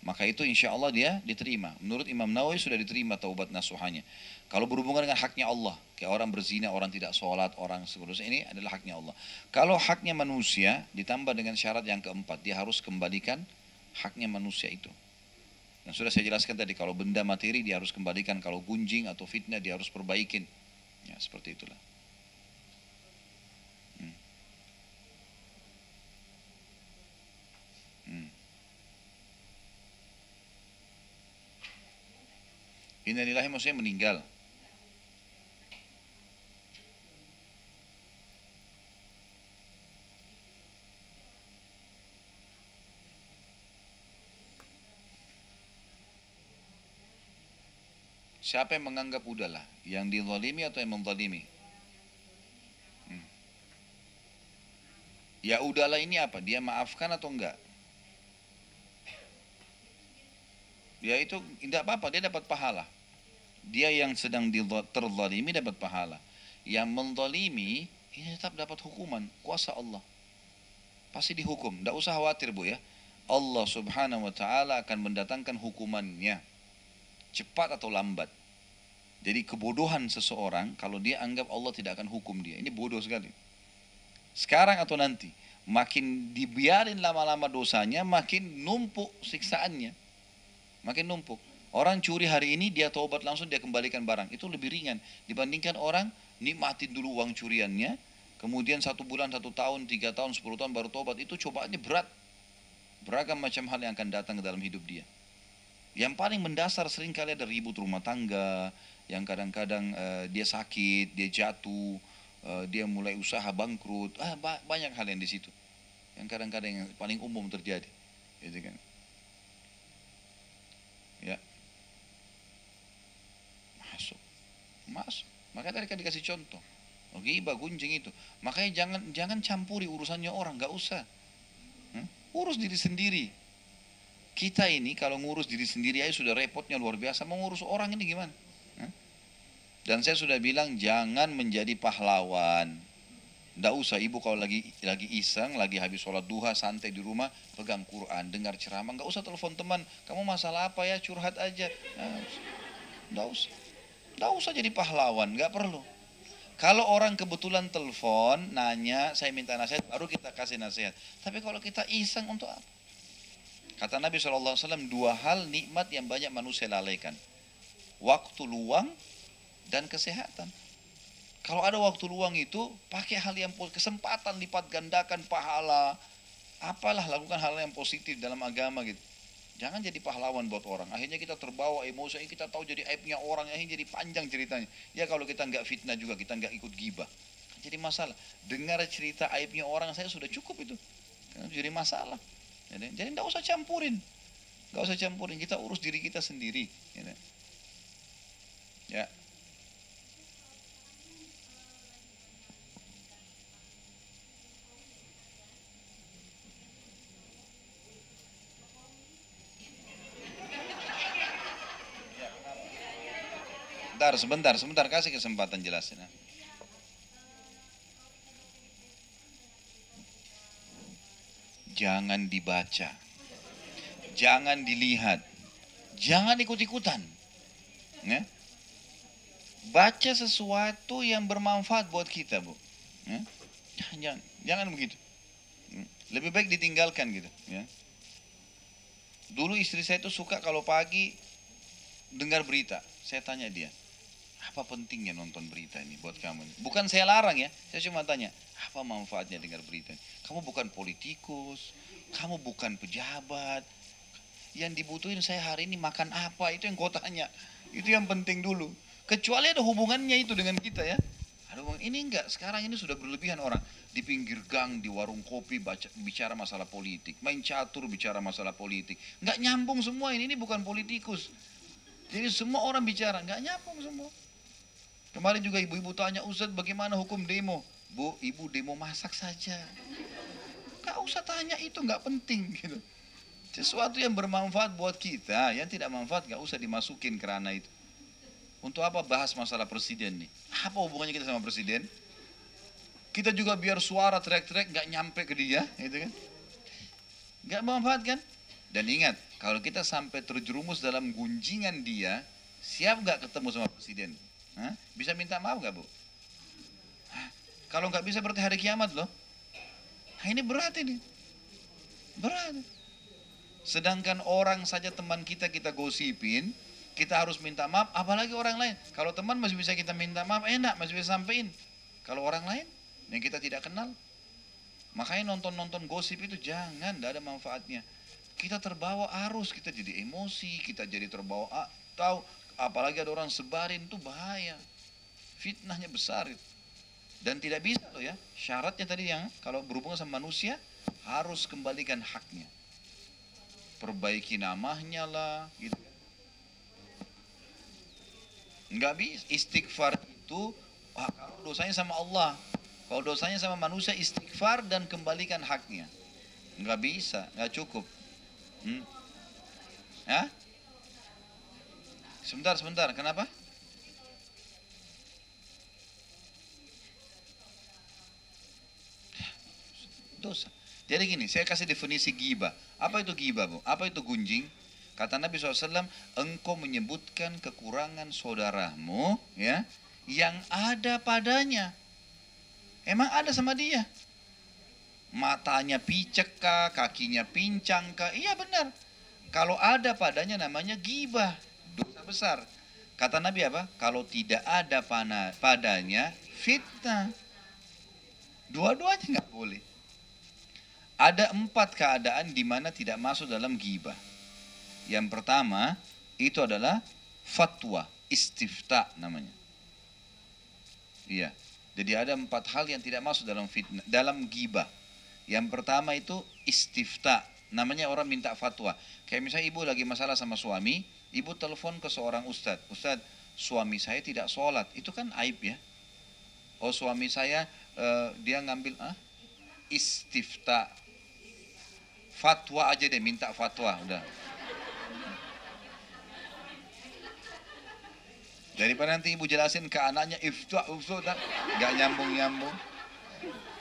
Maka itu insya Allah dia diterima. Menurut Imam Nawawi sudah diterima taubat nasuhanya. Kalau berhubungan dengan haknya Allah, kayak orang berzina, orang tidak sholat, orang seterusnya, ini adalah haknya Allah. Kalau haknya manusia, ditambah dengan syarat yang keempat, dia harus kembalikan haknya manusia itu. Yang sudah saya jelaskan tadi, kalau benda materi dia harus kembalikan, kalau gunjing atau fitnah dia harus perbaikin. Ya, seperti itulah. Hmm. Hmm. Innalillahi maksudnya meninggal. Siapa yang menganggap udahlah? Yang dizalimi atau yang menzalimi? Hmm. Ya udahlah ini apa? Dia maafkan atau enggak? Dia itu tidak apa-apa, dia dapat pahala. Dia yang sedang terzalimi dapat pahala. Yang menzalimi ini tetap dapat hukuman, kuasa Allah. Pasti dihukum, tidak usah khawatir Bu ya. Allah subhanahu wa ta'ala akan mendatangkan hukumannya. Cepat atau lambat. Jadi kebodohan seseorang kalau dia anggap Allah tidak akan hukum dia. Ini bodoh sekali. Sekarang atau nanti. Makin dibiarin lama-lama dosanya, makin numpuk siksaannya. Makin numpuk. Orang curi hari ini, dia taubat langsung, dia kembalikan barang. Itu lebih ringan. Dibandingkan orang nikmatin dulu uang curiannya. Kemudian 1 bulan, 1 tahun, 3 tahun, 10 tahun baru taubat. Itu cobaannya berat. Beragam macam hal yang akan datang ke dalam hidup dia. Yang paling mendasar seringkali ada ribut rumah tangga, yang kadang-kadang dia sakit, dia jatuh, dia mulai usaha bangkrut, banyak hal yang di situ. Yang kadang-kadang yang paling umum terjadi, gitu kan? Ya, masuk. Makanya tadi kan dikasih contoh, ghibah, gunjing itu. Makanya jangan campuri urusannya orang, nggak usah. Urus diri sendiri. Kita ini kalau ngurus diri sendiri aja sudah repotnya luar biasa, mau ngurus orang ini gimana? Dan saya sudah bilang jangan menjadi pahlawan. Nggak usah ibu kalau lagi iseng, lagi habis sholat duha, santai di rumah, pegang Quran, dengar ceramah, nggak usah telepon teman, kamu masalah apa ya, curhat aja. Nggak usah. Nggak usah jadi pahlawan, nggak perlu. Kalau orang kebetulan telepon, nanya, saya minta nasihat, baru kita kasih nasihat. Tapi kalau kita iseng untuk apa? Kata Nabi SAW, 2 hal nikmat yang banyak manusia lalaikan. Waktu luang dan kesehatan. Kalau ada waktu luang itu, pakai hal yang kesempatan lipat gandakan pahala. Apalah, lakukan hal yang positif dalam agama gitu. Jangan jadi pahlawan buat orang. Akhirnya kita terbawa emosi, kita tahu jadi aibnya orang, akhirnya jadi panjang ceritanya. Ya kalau kita nggak fitnah juga, kita nggak ikut ghibah. Jadi masalah. Dengar cerita aibnya orang, saya sudah cukup itu. Jadi masalah. Jadi nggak usah campurin. Nggak usah campurin, kita urus diri kita sendiri. Ya. Sebentar, kasih kesempatan jelasin. jangan dibaca, jangan dilihat, jangan ikut-ikutan. Ya. Baca sesuatu yang bermanfaat buat kita, Bu. Ya. Jangan begitu. Lebih baik ditinggalkan gitu. Ya. Dulu istri saya itu suka kalau pagi dengar berita. Saya tanya dia, apa pentingnya nonton berita ini buat kamu? Bukan saya larang ya, saya cuma tanya, apa manfaatnya dengar berita ini? Kamu bukan politikus, kamu bukan pejabat. Yang dibutuhin saya hari ini makan apa, itu yang kau tanya. Itu yang penting dulu. Kecuali ada hubungannya itu dengan kita ya. Ini enggak, sekarang ini sudah berlebihan orang. Di pinggir gang, di warung kopi bicara masalah politik. Main catur bicara masalah politik. Enggak nyambung semua ini bukan politikus. Jadi semua orang bicara, enggak nyambung semua. Kemarin juga ibu-ibu tanya, Ustaz bagaimana hukum demo? Bu, ibu demo masak saja. Enggak usah tanya itu, enggak penting gitu. Sesuatu yang bermanfaat buat kita, yang tidak manfaat enggak usah dimasukin ke ranah itu. Untuk apa bahas masalah presiden nih? Apa hubungannya kita sama presiden? Kita juga biar suara teriak-teriak nggak nyampe ke dia, gitu kan? Nggak manfaat kan? Dan ingat, kalau kita sampai terjerumus dalam gunjingan dia, siap nggak ketemu sama presiden? Hah? Bisa minta maaf nggak, Bu? Hah? Kalau nggak bisa berarti hari kiamat loh. Nah, ini berat ini. Berat. Sedangkan orang saja teman kita gosipin, kita harus minta maaf, apalagi orang lain. Kalau teman masih bisa kita minta maaf, enak, masih bisa sampein. Kalau orang lain yang kita tidak kenal, makanya nonton-nonton gosip itu jangan, tidak ada manfaatnya. Kita terbawa arus, kita jadi emosi, kita jadi terbawa tahu, apalagi ada orang sebarin itu bahaya. Fitnahnya besar itu. Dan tidak bisa loh ya. Syaratnya tadi yang kalau berhubungan sama manusia harus kembalikan haknya. Perbaiki namanya lah, gitu. Enggak bisa. Istighfar itu kalau dosanya sama Allah, kalau dosanya sama manusia, istighfar dan kembalikan haknya. Enggak bisa, enggak cukup. Ya? Sebentar, kenapa? Dosa. Jadi gini, saya kasih definisi ghibah. Apa itu ghibah, Bu? Apa itu gunjing? Kata Nabi SAW, engkau menyebutkan kekurangan saudaramu, ya, yang ada padanya. Emang ada sama dia. Matanya picek kah, kakinya pincang kah? Iya benar. Kalau ada padanya namanya ghibah, dosa besar. Kata Nabi apa? Kalau tidak ada padanya, fitnah. Dua-duanya nggak boleh. Ada 4 keadaan di mana tidak masuk dalam ghibah. Yang pertama, itu adalah fatwa, istifta namanya. Iya. Jadi ada 4 hal yang tidak masuk dalam fitnah, dalam ghibah. Yang pertama itu istifta, namanya orang minta fatwa. Kayak misalnya ibu lagi masalah sama suami, ibu telepon ke seorang ustadz. Ustadz, suami saya tidak sholat, itu kan aib ya. Oh suami saya, dia ngambil, istifta. Fatwa aja deh, minta fatwa, udah. Daripada nanti ibu jelasin ke anaknya gak nyambung-nyambung.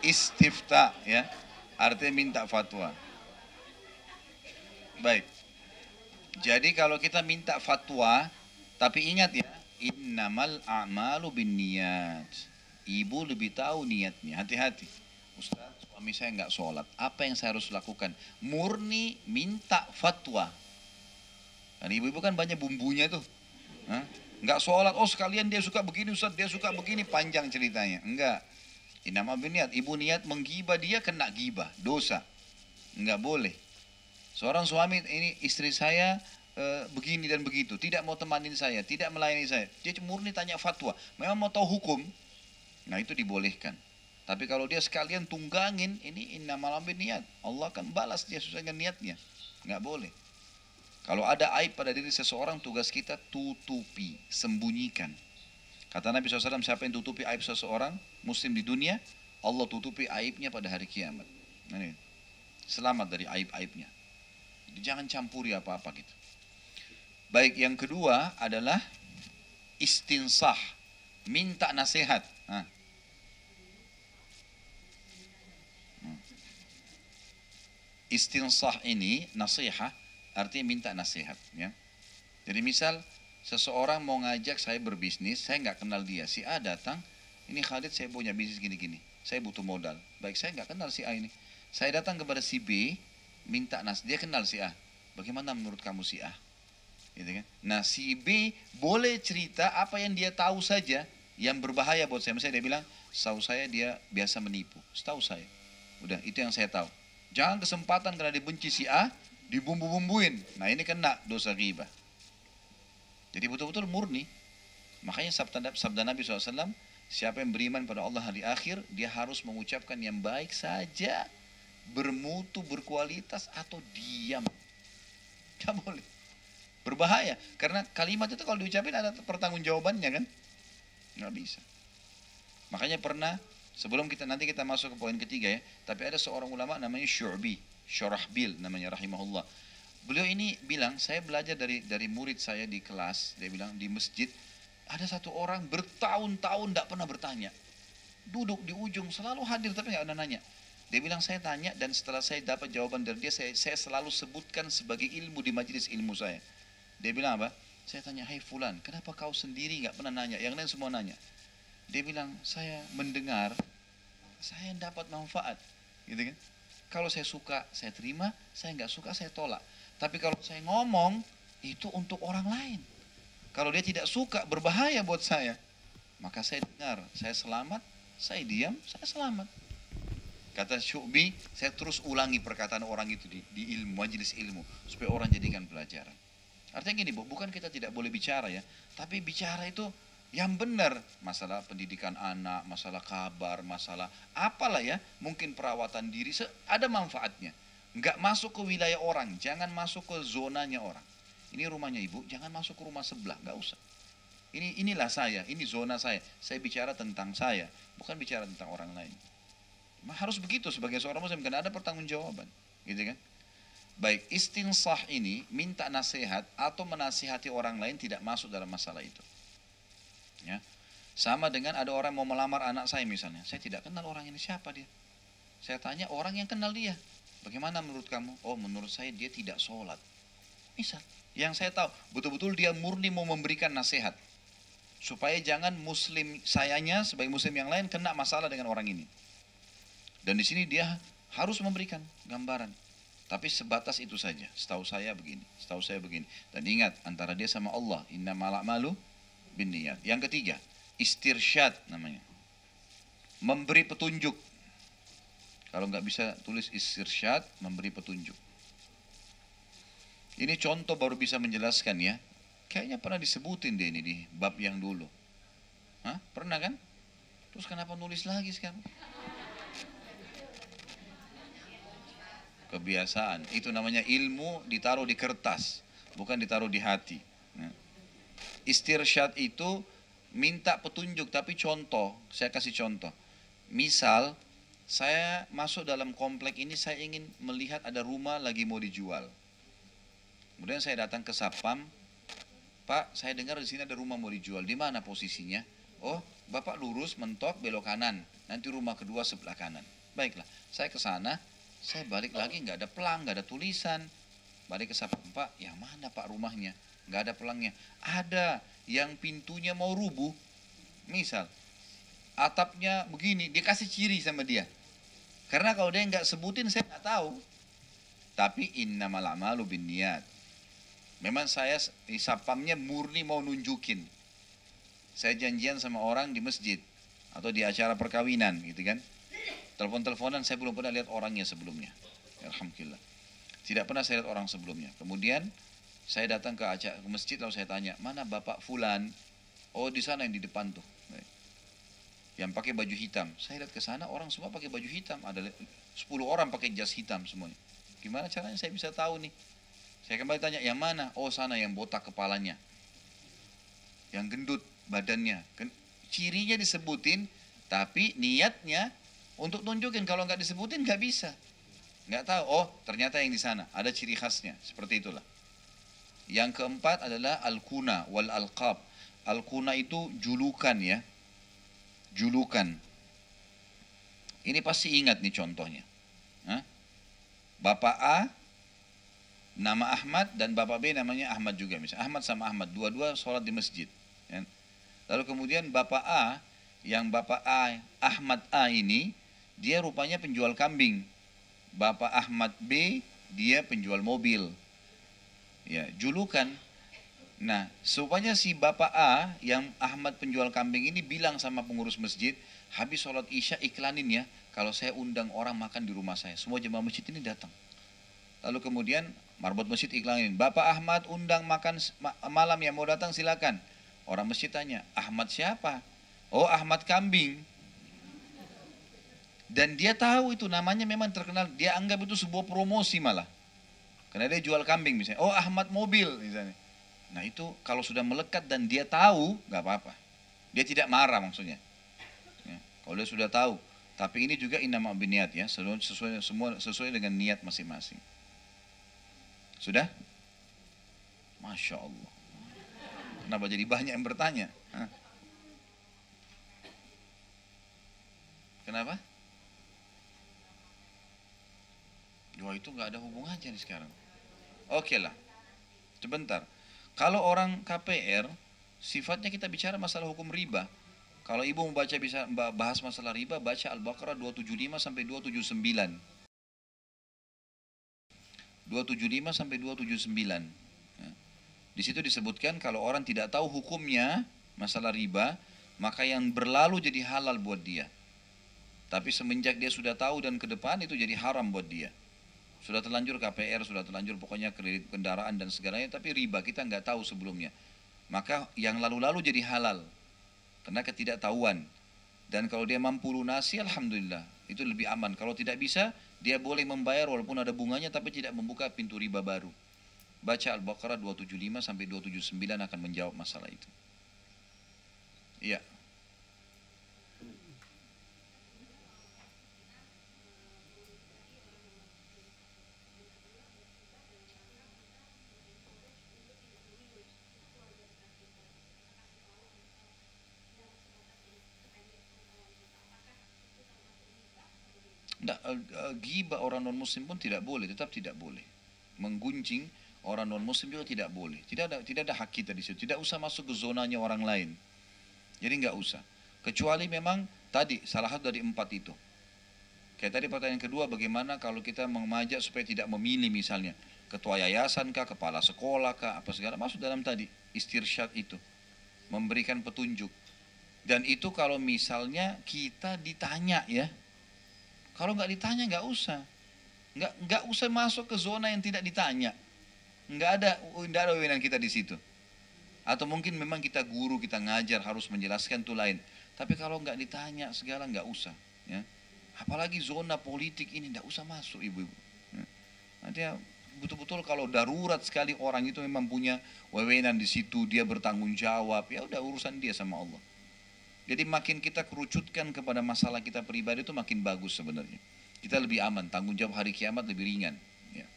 Istifta ya, artinya minta fatwa. Baik. Jadi kalau kita minta fatwa, tapi ingat ya, innamal a'malu binniyat. Ibu lebih tahu niatnya, hati-hati. Ustaz, suami saya nggak sholat, apa yang saya harus lakukan? Murni minta fatwa. Dan ibu-ibu kan banyak bumbunya tuh. Nggak sholat, oh sekalian dia suka begini Ustaz, dia suka begini, panjang ceritanya. Enggak. Inama biniat, ibu niat menggibah dia kena gibah, dosa. Enggak boleh. Seorang suami, ini istri saya begini dan begitu, tidak mau temanin saya, tidak melayani saya. Dia murni tanya fatwa, memang mau tahu hukum. Nah itu dibolehkan. Tapi kalau dia sekalian tunggangin, ini innamal biniat, Allah akan balas dia sesuai dengan niatnya. Enggak boleh. Kalau ada aib pada diri seseorang, tugas kita tutupi, sembunyikan. Kata Nabi SAW, siapa yang tutupi aib seseorang, muslim di dunia, Allah tutupi aibnya pada hari kiamat. Nah, selamat dari aib-aibnya. Jadi jangan campuri apa-apa gitu. Baik, yang kedua adalah istinsah, minta nasihat. Nah. Istinsah ini nasihat, artinya minta nasihat. Ya. Jadi misal seseorang mau ngajak saya berbisnis, saya nggak kenal dia. Si A datang, ini Khalid saya punya bisnis gini-gini, saya butuh modal. Baik, saya nggak kenal si A ini. Saya datang kepada si B, minta dia kenal si A. Bagaimana menurut kamu si A? Gitu kan? Nah si B boleh cerita apa yang dia tahu saja yang berbahaya buat saya. Misalnya dia bilang, setahu saya dia biasa menipu. Setahu saya. Udah, itu yang saya tahu. Jangan kesempatan karena dibenci si A, dibumbu-bumbuin. Nah ini kena dosa ghibah. Jadi betul-betul murni. Makanya sabda Nabi SAW, siapa yang beriman pada Allah hari akhir, dia harus mengucapkan yang baik saja, bermutu, berkualitas, atau diam. Gak boleh. Berbahaya. Karena kalimat itu kalau diucapin ada pertanggungjawabannya kan. Gak bisa. Makanya pernah, sebelum nanti kita masuk ke poin ketiga ya, tapi ada seorang ulama namanya Syurahbil namanya rahimahullah. Beliau ini bilang, saya belajar dari murid saya di kelas, dia bilang di masjid, ada satu orang bertahun-tahun tidak pernah bertanya. Duduk di ujung, selalu hadir tapi nggak pernah nanya. Dia bilang saya tanya dan setelah saya dapat jawaban dari dia, saya selalu sebutkan sebagai ilmu di majelis ilmu saya. Dia bilang apa? Saya tanya, hai fulan, kenapa kau sendiri nggak pernah nanya? Yang lain semua nanya. Dia bilang, saya mendengar, saya dapat manfaat. Gitu kan? Kalau saya suka, saya terima, saya nggak suka, saya tolak. Tapi kalau saya ngomong, itu untuk orang lain. Kalau dia tidak suka, berbahaya buat saya. Maka saya dengar, saya selamat, saya diam, saya selamat. Kata Syu'bi, saya terus ulangi perkataan orang itu di ilmu, majelis ilmu. Supaya orang jadikan pelajaran. Artinya gini, bukan kita tidak boleh bicara ya. Tapi bicara itu yang benar. Masalah pendidikan anak, masalah kabar, masalah apalah ya. Mungkin perawatan diri, ada manfaatnya. Nggak masuk ke wilayah orang, jangan masuk ke zonanya orang. Ini rumahnya ibu, jangan masuk ke rumah sebelah, nggak usah. Inilah saya, ini zona saya. Saya bicara tentang saya, bukan bicara tentang orang lain. Harus begitu sebagai seorang muslim, karena ada pertanggungjawaban, gitu kan? Baik, istinsah ini minta nasihat atau menasihati orang lain tidak masuk dalam masalah itu. Ya. Sama dengan ada orang mau melamar anak saya misalnya, saya tidak kenal orang ini, siapa dia? Saya tanya orang yang kenal dia. Bagaimana menurut kamu? Oh menurut saya dia tidak sholat. Misal, yang saya tahu betul-betul dia murni mau memberikan nasihat. Supaya jangan muslim sayanya sebagai muslim yang lain kena masalah dengan orang ini. Dan di sini dia harus memberikan gambaran. Tapi sebatas itu saja. Setahu saya begini, setahu saya begini. Dan ingat antara dia sama Allah, innamal a'malu binniyat. Yang ketiga, istirsyad namanya. Memberi petunjuk. Kalau nggak bisa tulis istirsyad, memberi petunjuk. Ini contoh baru bisa menjelaskan ya. Kayaknya pernah disebutin deh ini di bab yang dulu. Hah? Pernah kan? Terus kenapa nulis lagi sekarang? Kebiasaan. Itu namanya ilmu ditaruh di kertas, bukan ditaruh di hati. Istirsyad itu minta petunjuk, tapi contoh. Saya kasih contoh. Misal, saya masuk dalam komplek ini, saya ingin melihat ada rumah lagi mau dijual. Kemudian saya datang ke Satpam, Pak, saya dengar di sini ada rumah mau dijual. Di mana posisinya? Oh, Bapak lurus, mentok, belok kanan. Nanti rumah kedua sebelah kanan. Baiklah, saya ke sana, saya balik lagi, nggak ada pelang, nggak ada tulisan. Balik ke Satpam, Pak, yang mana Pak rumahnya? Nggak ada pelangnya. Ada yang pintunya mau rubuh. Misal, atapnya begini, dia kasih ciri sama dia. Karena kalau dia nggak sebutin, saya nggak tahu. Tapi innamal a'malu binniyat. Memang saya di Satpamnya murni mau nunjukin. Saya janjian sama orang di masjid atau di acara perkawinan, gitu kan. Telepon-teleponan, saya belum pernah lihat orangnya sebelumnya. Alhamdulillah. Tidak pernah saya lihat orang sebelumnya. Kemudian saya datang ke masjid lalu saya tanya, mana Bapak Fulan? Oh di sana yang di depan tuh. Yang pakai baju hitam. Saya lihat ke sana orang semua pakai baju hitam. Ada 10 orang pakai jas hitam semuanya. Gimana caranya saya bisa tahu nih? Saya kembali tanya, yang mana? Oh sana yang botak kepalanya. Yang gendut badannya. Cirinya disebutin, tapi niatnya untuk tunjukin. Kalau nggak disebutin nggak bisa. Nggak tahu, oh ternyata yang di sana. Ada ciri khasnya, seperti itulah. Yang keempat adalah al-kuna wal alqab. Al-kuna itu julukan ya. Julukan. Ini pasti ingat nih contohnya. Hah? Bapak A nama Ahmad dan Bapak B namanya Ahmad juga, misalnya Ahmad sama Ahmad, dua-dua sholat di masjid. Ya. Lalu kemudian Bapak A, yang Bapak A, Ahmad A ini, dia rupanya penjual kambing. Bapak Ahmad B, dia penjual mobil. Ya, julukan. Nah, supaya si Bapak A, yang Ahmad penjual kambing ini bilang sama pengurus masjid, habis sholat isya iklanin ya, kalau saya undang orang makan di rumah saya, semua jemaah masjid ini datang. Lalu kemudian marbot masjid iklanin, Bapak Ahmad undang makan malam yang mau datang silakan. Orang masjid tanya, Ahmad siapa? Oh, Ahmad kambing. Dan dia tahu itu namanya memang terkenal, dia anggap itu sebuah promosi malah. Karena dia jual kambing misalnya, oh Ahmad mobil misalnya. Nah itu kalau sudah melekat dan dia tahu, nggak apa-apa. Dia tidak marah maksudnya. Ya, kalau dia sudah tahu. Tapi ini juga innama biniat ya, sesuai dengan niat masing-masing. Sudah? Masya Allah. Kenapa jadi banyak yang bertanya? Hah? Kenapa? Wah itu nggak ada hubungannya nih sekarang. Oke lah, sebentar. Kalau orang KPR, sifatnya kita bicara masalah hukum riba. Kalau ibu bisa bahas masalah riba, baca Al-Baqarah 275 sampai 279. 275 sampai 279. Ya. Di situ disebutkan kalau orang tidak tahu hukumnya masalah riba, maka yang berlalu jadi halal buat dia. Tapi semenjak dia sudah tahu dan ke depan itu jadi haram buat dia. Sudah terlanjur KPR, sudah terlanjur pokoknya kredit kendaraan dan segalanya, tapi riba kita nggak tahu sebelumnya. Maka yang lalu-lalu jadi halal karena ketidaktahuan. Dan kalau dia mampu lunasi, alhamdulillah, itu lebih aman. Kalau tidak bisa, dia boleh membayar walaupun ada bunganya, tapi tidak membuka pintu riba baru. Baca Al-Baqarah 275 sampai 279 akan menjawab masalah itu. Iya. Ghibah orang non muslim pun tidak boleh, tetap tidak boleh. Menggunjing orang non muslim juga tidak boleh. Tidak ada hak kita di situ. Tidak usah masuk ke zonanya orang lain. Jadi nggak usah. Kecuali memang tadi salah satu dari 4 itu. Kayak tadi pertanyaan kedua, bagaimana kalau kita mengajak supaya tidak memilih misalnya ketua yayasan kah, kepala sekolah kah, apa segala, masuk dalam tadi istirsyad itu, memberikan petunjuk. Dan itu kalau misalnya kita ditanya ya. Kalau nggak ditanya nggak usah, nggak usah masuk ke zona yang tidak ditanya, nggak ada wewenang kita di situ. Atau mungkin memang kita guru, kita ngajar harus menjelaskan itu lain. Tapi kalau nggak ditanya segala nggak usah, ya. Apalagi zona politik ini nggak usah masuk ibu-ibu. Ya. Nanti ya, betul-betul kalau darurat sekali orang itu memang punya wewenang di situ, dia bertanggung jawab, ya udah urusan dia sama Allah. Jadi makin kita kerucutkan kepada masalah kita pribadi itu makin bagus sebenarnya. Kita lebih aman, tanggung jawab hari kiamat lebih ringan. Ya,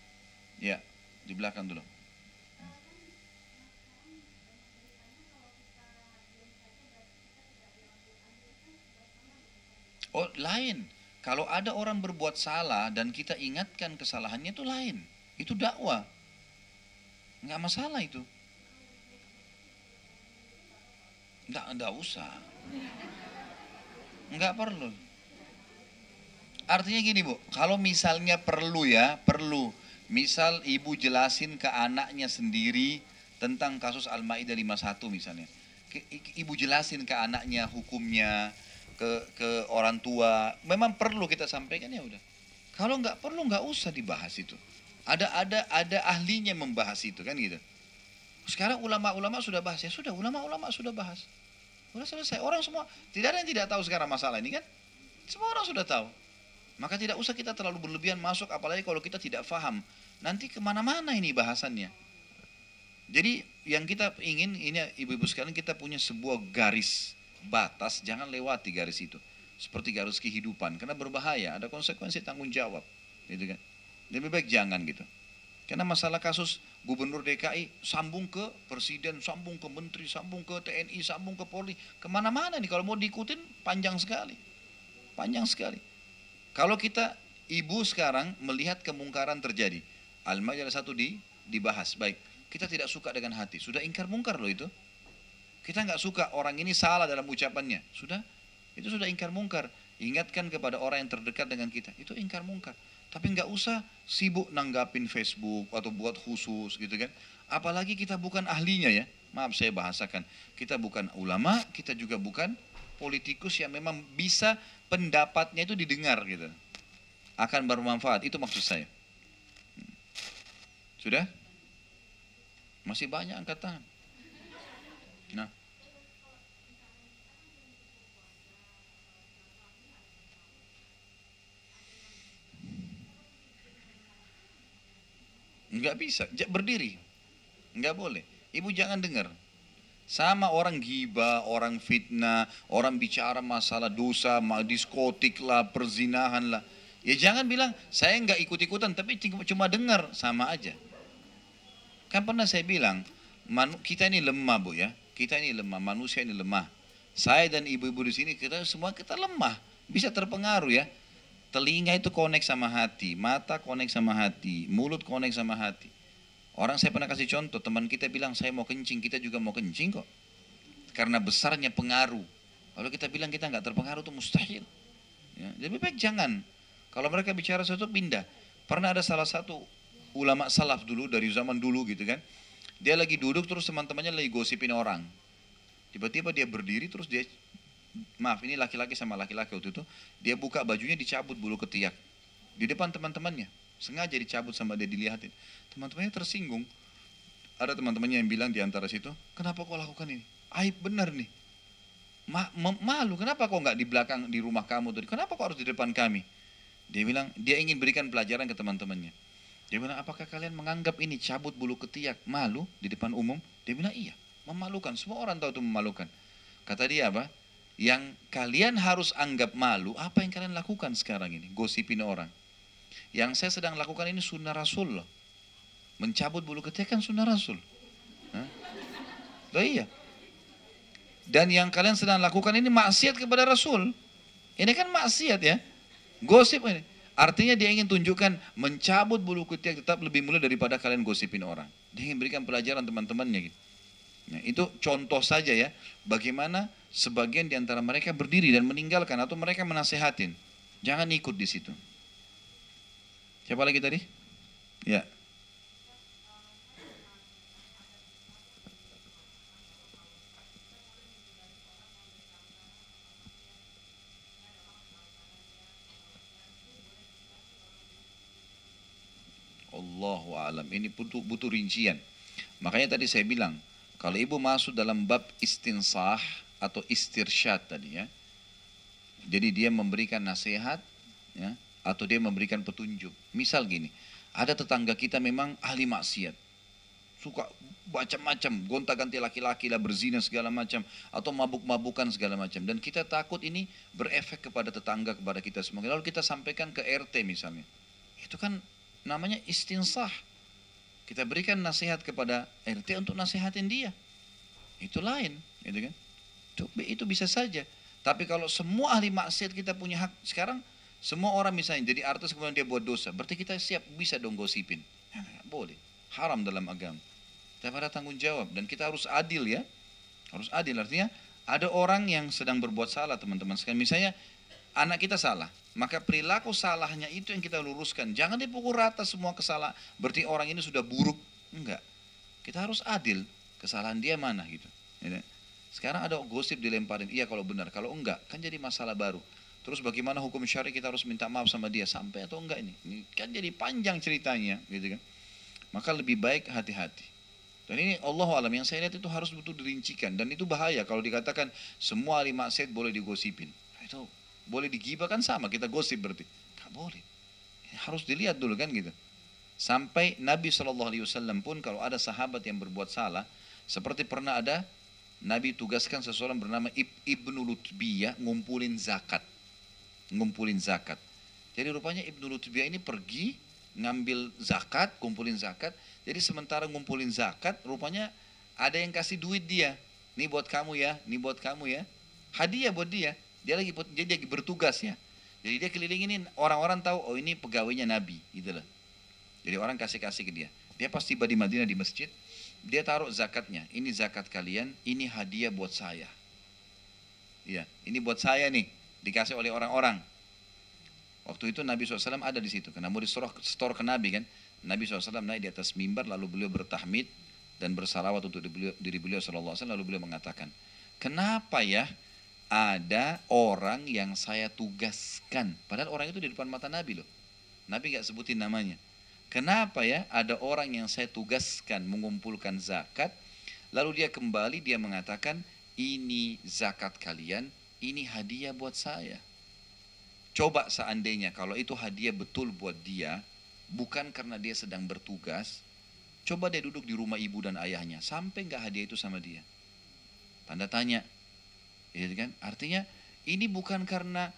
ya di belakang dulu. Oh lain, kalau ada orang berbuat salah dan kita ingatkan kesalahannya itu lain. Itu dakwah, nggak masalah itu. Nggak usah. Nggak perlu. Artinya gini bu, kalau misalnya perlu ya, perlu. Misal ibu jelasin ke anaknya sendiri tentang kasus Al-Maidah 51 misalnya. Ibu jelasin ke anaknya hukumnya, ke orang tua. Memang perlu kita sampaikan ya udah. Kalau nggak perlu nggak usah dibahas itu. Ada ahlinya membahas itu kan gitu. Sekarang ulama-ulama sudah bahas ya sudah, ulama-ulama sudah bahas. Sudah selesai. Orang semua, tidak ada yang tidak tahu sekarang masalah ini kan. Semua orang sudah tahu. Maka tidak usah kita terlalu berlebihan masuk, apalagi kalau kita tidak paham. Nanti kemana-mana ini bahasannya. Jadi yang kita ingin, ini ibu-ibu sekalian, kita punya sebuah garis batas, jangan lewati garis itu. Seperti garis kehidupan, karena berbahaya, ada konsekuensi tanggung jawab. Gitu kan. Lebih baik jangan gitu. Karena masalah kasus gubernur DKI sambung ke presiden, sambung ke menteri, sambung ke TNI, sambung ke Polri. Kemana-mana nih kalau mau diikutin panjang sekali. Panjang sekali. Kalau kita Ibu sekarang melihat kemungkaran terjadi. Al-Maidah 1 dibahas. Baik, kita tidak suka dengan hati. Sudah ingkar mungkar loh itu. Kita nggak suka orang ini salah dalam ucapannya. Sudah, itu sudah ingkar mungkar. Ingatkan kepada orang yang terdekat dengan kita. Itu ingkar mungkar. Tapi nggak usah sibuk nanggapin Facebook atau buat khusus gitu kan. Apalagi kita bukan ahlinya ya. Maaf saya bahasakan. Kita bukan ulama, kita juga bukan politikus yang memang bisa pendapatnya itu didengar gitu. Akan bermanfaat, itu maksud saya. Sudah? Masih banyak angkat tangan. Nah. Enggak bisa, berdiri. Enggak boleh. Ibu jangan dengar. Sama orang gibah, orang fitnah, orang bicara masalah dosa, diskotik lah, perzinahan lah. Ya jangan bilang, saya nggak ikut-ikutan, tapi cuma dengar, sama aja. Kan pernah saya bilang, kita ini lemah Bu ya, kita ini lemah, manusia ini lemah. Saya dan ibu-ibu di sini, kita lemah, bisa terpengaruh ya. Telinga itu connect sama hati, mata connect sama hati, mulut connect sama hati. Orang saya pernah kasih contoh, teman kita bilang, saya mau kencing, kita juga mau kencing kok. Karena besarnya pengaruh. Kalau kita bilang kita nggak terpengaruh itu mustahil. Ya, lebih baik jangan. Kalau mereka bicara sesuatu pindah. Pernah ada salah satu ulama salaf dulu dari zaman dulu gitu kan. Dia lagi duduk terus teman-temannya lagi gosipin orang. Tiba-tiba dia berdiri terus dia, maaf ini laki-laki sama laki-laki waktu itu, dia buka bajunya dicabut bulu ketiak. Di depan teman-temannya. Sengaja dicabut sama dia dilihatin. Teman-temannya tersinggung. Ada teman-temannya yang bilang di antara situ, kenapa kau lakukan ini? Aib benar nih. Malu, kenapa kau nggak di belakang di rumah kamu? Kenapa kau harus di depan kami? Dia bilang, dia ingin berikan pelajaran ke teman-temannya. Dia bilang, apakah kalian menganggap ini cabut bulu ketiak malu di depan umum? Dia bilang, iya, memalukan. Semua orang tahu itu memalukan. Kata dia apa? Yang kalian harus anggap malu, apa yang kalian lakukan sekarang ini? Gosipin orang. Yang saya sedang lakukan ini sunnah Rasul loh. Mencabut bulu ketiak kan sunnah Rasul. Loh iya. Dan yang kalian sedang lakukan ini maksiat kepada Rasul. Ini kan maksiat ya. Gosip ini. Artinya dia ingin tunjukkan mencabut bulu ketiak tetap lebih mulia daripada kalian gosipin orang. Dia ingin berikan pelajaran teman-temannya gitu. Nah, itu contoh saja ya. Bagaimana sebagian di antara mereka berdiri dan meninggalkan atau mereka menasehatin. Jangan ikut di situ. Siapa lagi tadi? Ya. Allahu a'lam. Ini butuh rincian. Makanya tadi saya bilang, kalau ibu masuk dalam bab istinsah atau istirsyad tadi ya. Jadi dia memberikan nasihat ya, atau dia memberikan petunjuk. Misal gini, ada tetangga kita memang ahli maksiat. Suka macam-macam, gonta-ganti laki-laki lah, berzina segala macam, atau mabuk-mabukan segala macam. Dan kita takut ini berefek kepada tetangga, kepada kita semua. Lalu kita sampaikan ke RT misalnya. Itu kan namanya istinsah. Kita berikan nasihat kepada RT untuk nasihatin dia. Itu lain, gitu kan? Itu bisa saja. Tapi kalau semua ahli maksiat kita punya hak sekarang, semua orang misalnya jadi artis kemudian dia buat dosa, berarti kita siap bisa dong gosipin. Boleh, haram dalam agama. Tapi ada tanggung jawab dan kita harus adil ya. Harus adil artinya ada orang yang sedang berbuat salah teman-teman sekalian. Misalnya anak kita salah, maka perilaku salahnya itu yang kita luruskan. Jangan dipukul rata semua kesalahan. Berarti orang ini sudah buruk. Enggak. Kita harus adil. Kesalahan dia mana gitu. Sekarang ada gosip dilemparin. Iya kalau benar. Kalau enggak, kan jadi masalah baru. Terus bagaimana hukum syari kita harus minta maaf sama dia. Sampai atau enggak ini. Ini kan jadi panjang ceritanya. Gitu kan. Maka lebih baik hati-hati. Dan ini Allah alam yang saya lihat itu harus betul dirincikan. Dan itu bahaya kalau dikatakan semua ahli maksiat boleh digosipin. Itu boleh digibah kan sama, kita gosip berarti. Gak boleh. Harus dilihat dulu kan gitu. Sampai Nabi SAW pun kalau ada sahabat yang berbuat salah, seperti pernah ada Nabi tugaskan seseorang bernama Ibnu Lutbiyah ngumpulin zakat. Ngumpulin zakat. Jadi rupanya Ibnu Lutbiyah ini pergi ngambil zakat, kumpulin zakat. Jadi sementara ngumpulin zakat, rupanya ada yang kasih duit dia. Ini buat kamu ya, ini buat kamu ya. Hadiah buat dia. Dia lagi bertugas ya. Jadi dia kelilingin orang-orang tahu, oh ini pegawainya Nabi, gitu loh. Jadi orang kasih-kasih ke dia. Dia pas tiba di Madinah di masjid, dia taruh zakatnya. Ini zakat kalian, ini hadiah buat saya. Iya, ini buat saya nih, dikasih oleh orang-orang. Waktu itu Nabi SAW ada di situ, karena mau store ke Nabi kan. Nabi SAW naik di atas mimbar, lalu beliau bertahmid dan bersalawat untuk diri beliau SAW, lalu beliau mengatakan, kenapa ya ada orang yang saya tugaskan, padahal orang itu di depan mata Nabi loh. Nabi gak sebutin namanya. Kenapa ya ada orang yang saya tugaskan mengumpulkan zakat, lalu dia kembali dia mengatakan, ini zakat kalian, ini hadiah buat saya. Coba seandainya kalau itu hadiah betul buat dia, bukan karena dia sedang bertugas, coba dia duduk di rumah ibu dan ayahnya, sampai gak hadiah itu sama dia? Tanda tanya. Gitu kan? Artinya ini bukan karena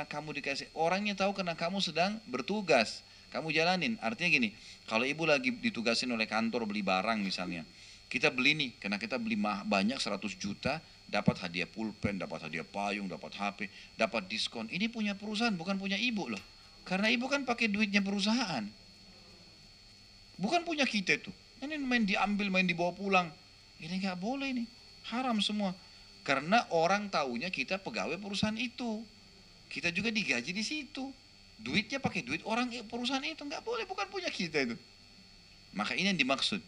kamu dikasih, orangnya tahu karena kamu sedang bertugas, kamu jalanin. Artinya gini, kalau ibu lagi ditugasin oleh kantor beli barang misalnya, kita beli nih, karena kita beli banyak 100 juta, dapat hadiah pulpen, dapat hadiah payung, dapat HP, dapat diskon. Ini punya perusahaan, bukan punya ibu loh. Karena ibu kan pakai duitnya perusahaan, bukan punya kita itu. Ini main diambil, main dibawa pulang. Ini nggak boleh ini, haram semua. Karena orang taunya kita pegawai perusahaan itu. Kita juga digaji di situ. Duitnya pakai duit orang perusahaan itu. Nggak boleh, bukan punya kita itu. Maka ini yang dimaksud.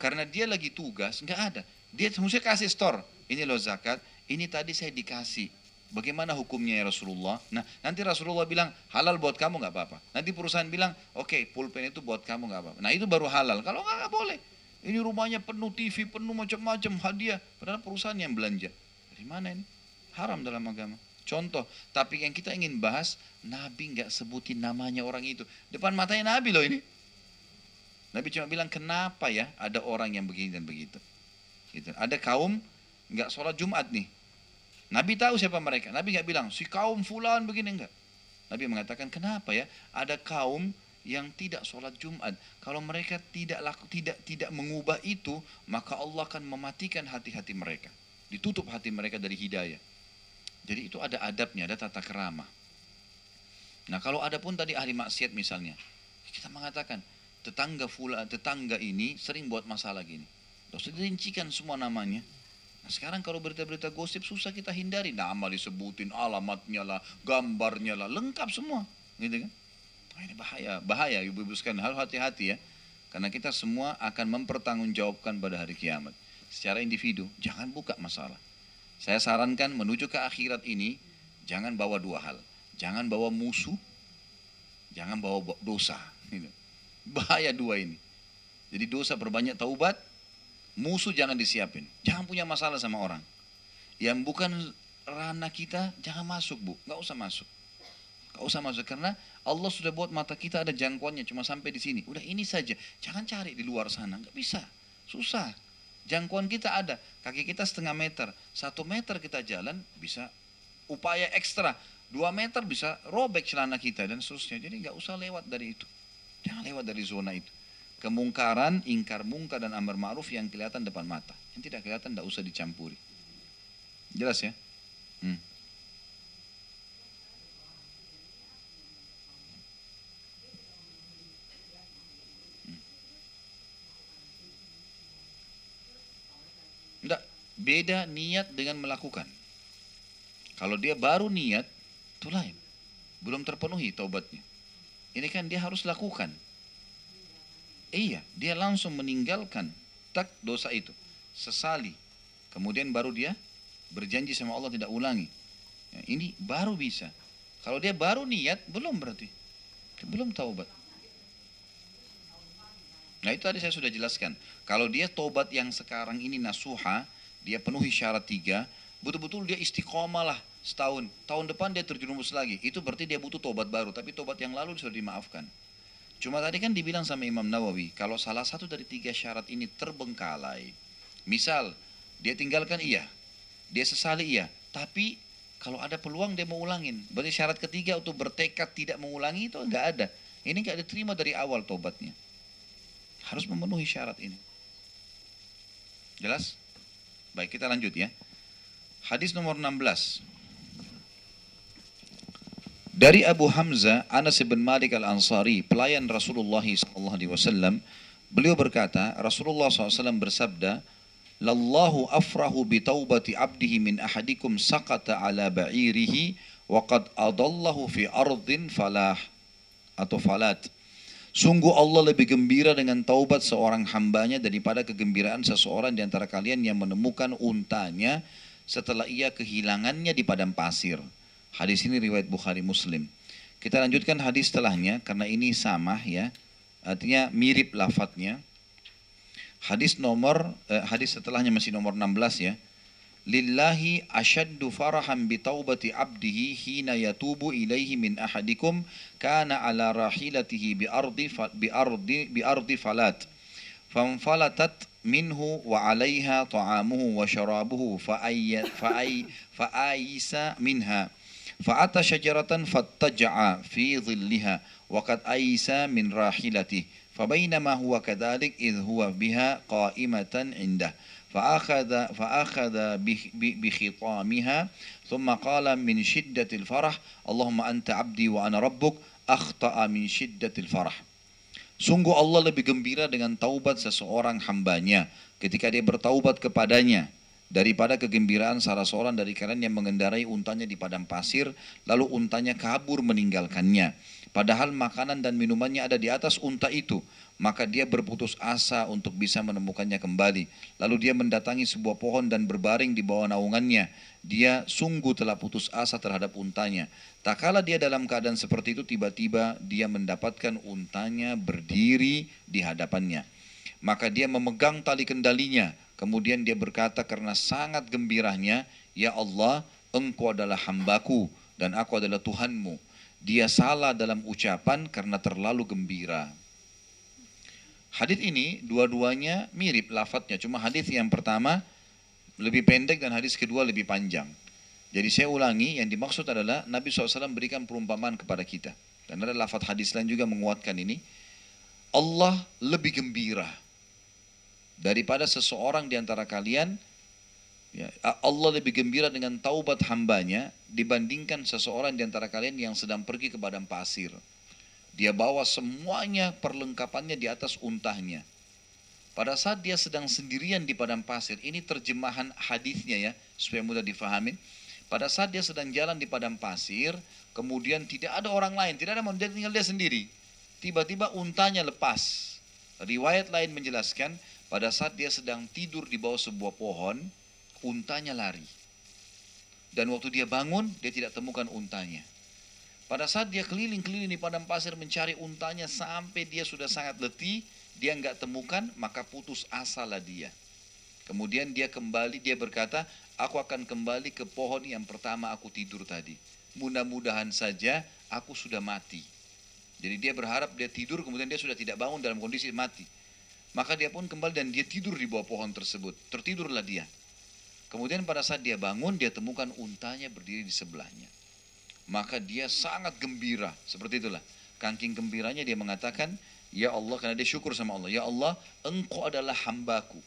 Karena dia lagi tugas, nggak ada. Dia mesti kasih store. Ini loh zakat, ini tadi saya dikasih. Bagaimana hukumnya ya Rasulullah? Nah, nanti Rasulullah bilang, halal buat kamu nggak apa-apa. Nanti perusahaan bilang, oke, pulpen itu buat kamu nggak apa-apa. Nah, itu baru halal. Kalau nggak boleh. Ini rumahnya penuh TV, penuh macam-macam hadiah. Padahal perusahaan yang belanja. Dari mana ini? Haram dalam agama. Contoh, tapi yang kita ingin bahas, Nabi nggak sebutin namanya orang itu. Depan matanya Nabi loh ini. Nabi cuma bilang, kenapa ya ada orang yang begini dan begitu. Gitu. Ada kaum nggak sholat Jumat nih. Nabi tahu siapa mereka. Nabi nggak bilang, si kaum fulan begini, enggak. Nabi mengatakan, kenapa ya ada kaum yang tidak sholat Jumat. Kalau mereka tidak mengubah itu, maka Allah akan mematikan hati-hati mereka. Ditutup hati mereka dari hidayah. Jadi itu ada adabnya, ada tata kerama. Nah kalau ada pun tadi ahli maksiat misalnya, kita mengatakan tetangga ini sering buat masalah gini. Terus dirincikan semua namanya. Nah sekarang kalau berita-berita gosip susah kita hindari. Nama disebutin, alamatnya lah, gambarnya lah, lengkap semua. Gitu kan? Nah, ini bahaya ibu-ibu sekalian, harus hati-hati ya. Karena kita semua akan mempertanggungjawabkan pada hari kiamat. Secara individu, jangan buka masalah. Saya sarankan menuju ke akhirat ini, jangan bawa dua hal. Jangan bawa musuh, jangan bawa dosa. Gitu. Bahaya dua ini. Jadi dosa berbanyak taubat, musuh jangan disiapin. Jangan punya masalah sama orang. Yang bukan ranah kita, jangan masuk bu, gak usah masuk. Gak usah masuk karena Allah sudah buat mata kita ada jangkauannya cuma sampai di sini. Udah ini saja. Jangan cari di luar sana. Gak bisa. Susah. Jangkauan kita ada. Kaki kita 0,5 meter. 1 meter kita jalan bisa upaya ekstra. 2 meter bisa robek celana kita dan seterusnya. Jadi gak usah lewat dari itu. Jangan lewat dari zona itu. Kemungkaran, ingkar mungkar dan amar ma'ruf yang kelihatan depan mata. Yang tidak kelihatan gak usah dicampuri. Jelas ya? Enggak, beda niat dengan melakukan. Kalau dia baru niat, itu lain. Belum terpenuhi taubatnya. Ini kan dia harus lakukan. Iya, dia langsung meninggalkan dosa itu. Sesali. Kemudian baru dia berjanji sama Allah tidak ulangi. Ya, ini baru bisa. Kalau dia baru niat, belum berarti. Belum taubat. Nah itu tadi saya sudah jelaskan. Kalau dia tobat yang sekarang ini nasuha, dia penuhi syarat 3, betul-betul dia istiqomah lah setahun. Tahun depan dia terjerumus lagi. Itu berarti dia butuh tobat baru. Tapi tobat yang lalu sudah dimaafkan. Cuma tadi kan dibilang sama Imam Nawawi, kalau salah satu dari 3 syarat ini terbengkalai. Misal, dia tinggalkan iya. Dia sesali iya. Tapi kalau ada peluang dia mau ulangin. Berarti syarat ketiga untuk bertekad tidak mengulangi itu enggak ada. Ini enggak diterima dari awal tobatnya. Harus memenuhi syarat ini. Jelas? Baik, kita lanjut ya. Hadis nomor 16. Dari Abu Hamzah Anas bin Malik Al-Ansari, pelayan Rasulullah SAW, beliau berkata, Rasulullah SAW bersabda, "Lallahu afrahu bi taubati abdihi min ahadikum saqata ala ba'irihi wa qad adallahu fi ardin falah atau falat." Sungguh Allah lebih gembira dengan taubat seorang hambanya daripada kegembiraan seseorang di antara kalian yang menemukan untanya setelah ia kehilangannya di padang pasir. Hadis ini riwayat Bukhari Muslim. Kita lanjutkan hadis setelahnya karena ini sama ya. Artinya mirip lafadznya. Hadis setelahnya masih nomor 16 ya. Lillahi asyaddu farahan bi taubati abdihi hina yatubu ilaihi min ahadikum kana ala rahilatihi bi ardi falat fanfalatat minhu wa 'alaiha ta'amuhu wa syarabuhu fa'ayisa minha fa'ata syajaratan fattaja'a fi dhilliha wa qad ayisa min rahilatihi fabainama huwa kadzalik idh huwa biha qa'imatan 'indah فأخذ بخطامها ثم قال من شدة الفرح اللهم أنت عبدي وأنا ربك أخطأ من شدة الفرح. Sungguh Allah lebih gembira dengan taubat seseorang hambanya ketika dia bertaubat kepadanya daripada kegembiraan salah seorang dari kalian yang mengendarai untanya di padang pasir lalu untanya kabur meninggalkannya. Padahal makanan dan minumannya ada di atas unta itu. Maka dia berputus asa untuk bisa menemukannya kembali. Lalu dia mendatangi sebuah pohon dan berbaring di bawah naungannya. Dia sungguh telah putus asa terhadap untanya. Tak kala dia dalam keadaan seperti itu, tiba-tiba dia mendapatkan untanya berdiri di hadapannya. Maka dia memegang tali kendalinya. Kemudian dia berkata karena sangat gembiranya, "Ya Allah, Engkau adalah hambaku dan aku adalah Tuhanmu." Dia salah dalam ucapan karena terlalu gembira. Hadis ini dua-duanya mirip lafadznya, cuma hadis yang pertama lebih pendek dan hadis kedua lebih panjang. Jadi saya ulangi, yang dimaksud adalah Nabi SAW berikan perumpamaan kepada kita. Dan ada lafadz hadis lain juga menguatkan ini. Allah lebih gembira daripada seseorang di antara kalian. Ya, Allah lebih gembira dengan taubat hambanya dibandingkan seseorang di antara kalian yang sedang pergi ke padang pasir. Dia bawa semuanya perlengkapannya di atas untahnya. Pada saat dia sedang sendirian di padang pasir, ini terjemahan hadisnya ya, supaya mudah difahami. Pada saat dia sedang jalan di padang pasir, kemudian tidak ada orang lain, tidak ada manusia, tinggal dia sendiri. Tiba-tiba untanya lepas. Riwayat lain menjelaskan, pada saat dia sedang tidur di bawah sebuah pohon, untanya lari. Dan waktu dia bangun, dia tidak temukan untanya. Pada saat dia keliling-keliling di padang pasir mencari untanya sampai dia sudah sangat letih, dia enggak temukan, maka putus asalah dia. Kemudian dia kembali, dia berkata, aku akan kembali ke pohon yang pertama aku tidur tadi. Mudah-mudahan saja aku sudah mati. Jadi dia berharap dia tidur, kemudian dia sudah tidak bangun dalam kondisi mati. Maka dia pun kembali dan dia tidur di bawah pohon tersebut. Tertidurlah dia. Kemudian pada saat dia bangun, dia temukan untanya berdiri di sebelahnya. Maka dia sangat gembira, seperti itulah. Kangking gembiranya dia mengatakan, ya Allah, karena dia syukur sama Allah. Ya Allah, Engkau adalah hambaku.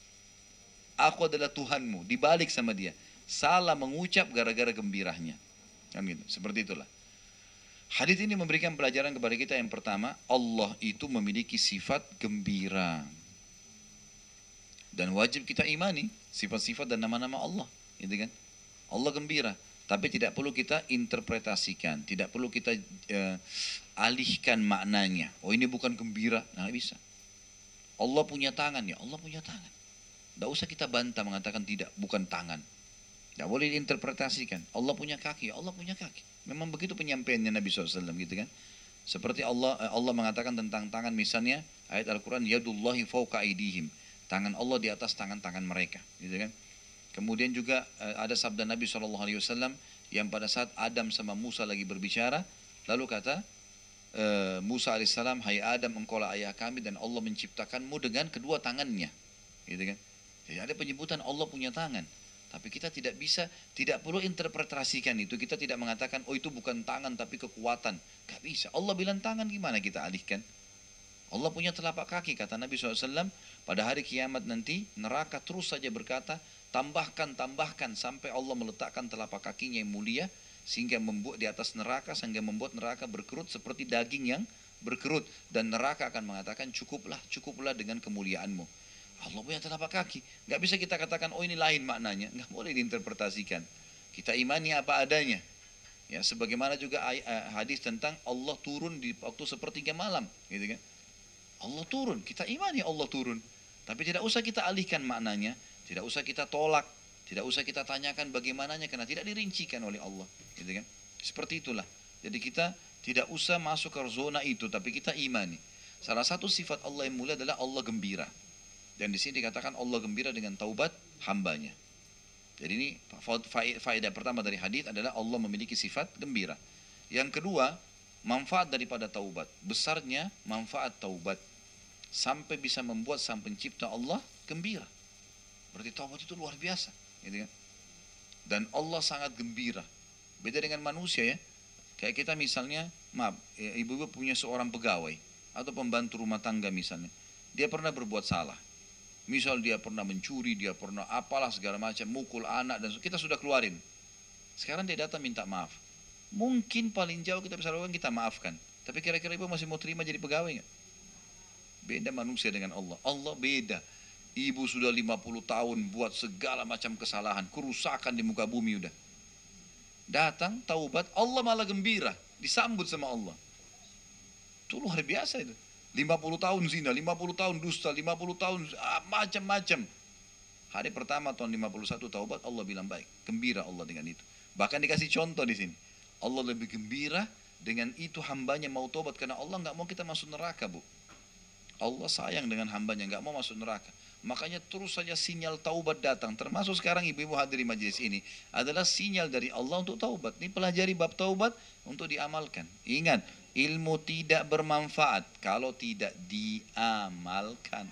Aku adalah Tuhanmu. Dibalik sama dia. Salah mengucap gara-gara gembiranya. Kan gitu, seperti itulah. Hadis ini memberikan pelajaran kepada kita yang pertama, Allah itu memiliki sifat gembira. Dan wajib kita imani sifat-sifat dan nama-nama Allah. Gitu kan? Allah gembira. Tapi tidak perlu kita interpretasikan, tidak perlu kita alihkan maknanya. Oh ini bukan gembira, nah bisa. Allah punya tangan, ya Allah punya tangan. Tidak usah kita bantah mengatakan tidak, bukan tangan. Tidak boleh diinterpretasikan. Allah punya kaki, ya Allah punya kaki. Memang begitu penyampaiannya Nabi SAW gitu kan. Seperti Allah mengatakan tentang tangan misalnya, ayat Al-Quran, Yadullahi fawqa aidihim. Tangan Allah di atas tangan-tangan mereka, gitu kan. Kemudian juga ada sabda Nabi SAW yang pada saat Adam sama Musa lagi berbicara, lalu kata Musa alaihissalam, hai Adam, engkaulah ayah kami dan Allah menciptakanmu dengan kedua tangannya. Gitu kan? Jadi ada penyebutan Allah punya tangan. Tapi kita tidak bisa, tidak perlu interpretasikan itu. Kita tidak mengatakan, oh itu bukan tangan tapi kekuatan. Gak bisa. Allah bilang tangan, gimana kita alihkan? Allah punya telapak kaki, kata Nabi SAW, pada hari kiamat nanti neraka terus saja berkata, tambahkan, tambahkan, sampai Allah meletakkan telapak kakinya yang mulia, sehingga membuat di atas neraka, sehingga membuat neraka berkerut seperti daging yang berkerut, dan neraka akan mengatakan cukuplah dengan kemuliaanmu. Allah punya telapak kaki, nggak bisa kita katakan oh ini lain maknanya, nggak boleh diinterpretasikan. Kita imani apa adanya. Ya, sebagaimana juga hadis tentang Allah turun di waktu sepertiga malam, gitu kan? Allah turun, kita imani Allah turun. Tapi tidak usah kita alihkan maknanya, tidak usah kita tolak, tidak usah kita tanyakan bagaimananya karena tidak dirincikan oleh Allah, gitu kan? Seperti itulah. Jadi kita tidak usah masuk ke zona itu, tapi kita imani. Salah satu sifat Allah yang mulia adalah Allah gembira. Dan di sini dikatakan Allah gembira dengan taubat hambanya. Jadi ini faedah pertama dari hadis adalah Allah memiliki sifat gembira. Yang kedua, manfaat daripada taubat. Besarnya manfaat taubat sampai bisa membuat sang pencipta Allah gembira. Berarti taubat itu luar biasa, gitu kan? Dan Allah sangat gembira. Beda dengan manusia ya. Kayak kita misalnya, maaf, ibu-ibu punya seorang pegawai atau pembantu rumah tangga misalnya. Dia pernah berbuat salah. Misal dia pernah mencuri, dia pernah apalah segala macam, mukul anak, dan kita sudah keluarin. Sekarang dia datang minta maaf. Mungkin paling jauh kita bisa lakukan, kita maafkan. Tapi kira-kira ibu masih mau terima jadi pegawai nggak? Beda manusia dengan Allah. Allah beda. Ibu sudah 50 tahun buat segala macam kesalahan, kerusakan di muka bumi udah. Datang, taubat, Allah malah gembira. Disambut sama Allah. Itu luar biasa itu. 50 tahun zina, 50 tahun dusta, 50 tahun macam-macam. Hari pertama tahun 51 taubat, Allah bilang baik. Gembira Allah dengan itu. Bahkan dikasih contoh di sini. Allah lebih gembira dengan itu hambanya mau taubat. Karena Allah nggak mau kita masuk neraka, Bu. Allah sayang dengan hambanya, nggak mau masuk neraka. Makanya terus saja sinyal taubat datang. Termasuk sekarang ibu-ibu hadiri majelis ini. Adalah sinyal dari Allah untuk taubat. Ini pelajari bab taubat untuk diamalkan. Ingat, ilmu tidak bermanfaat kalau tidak diamalkan.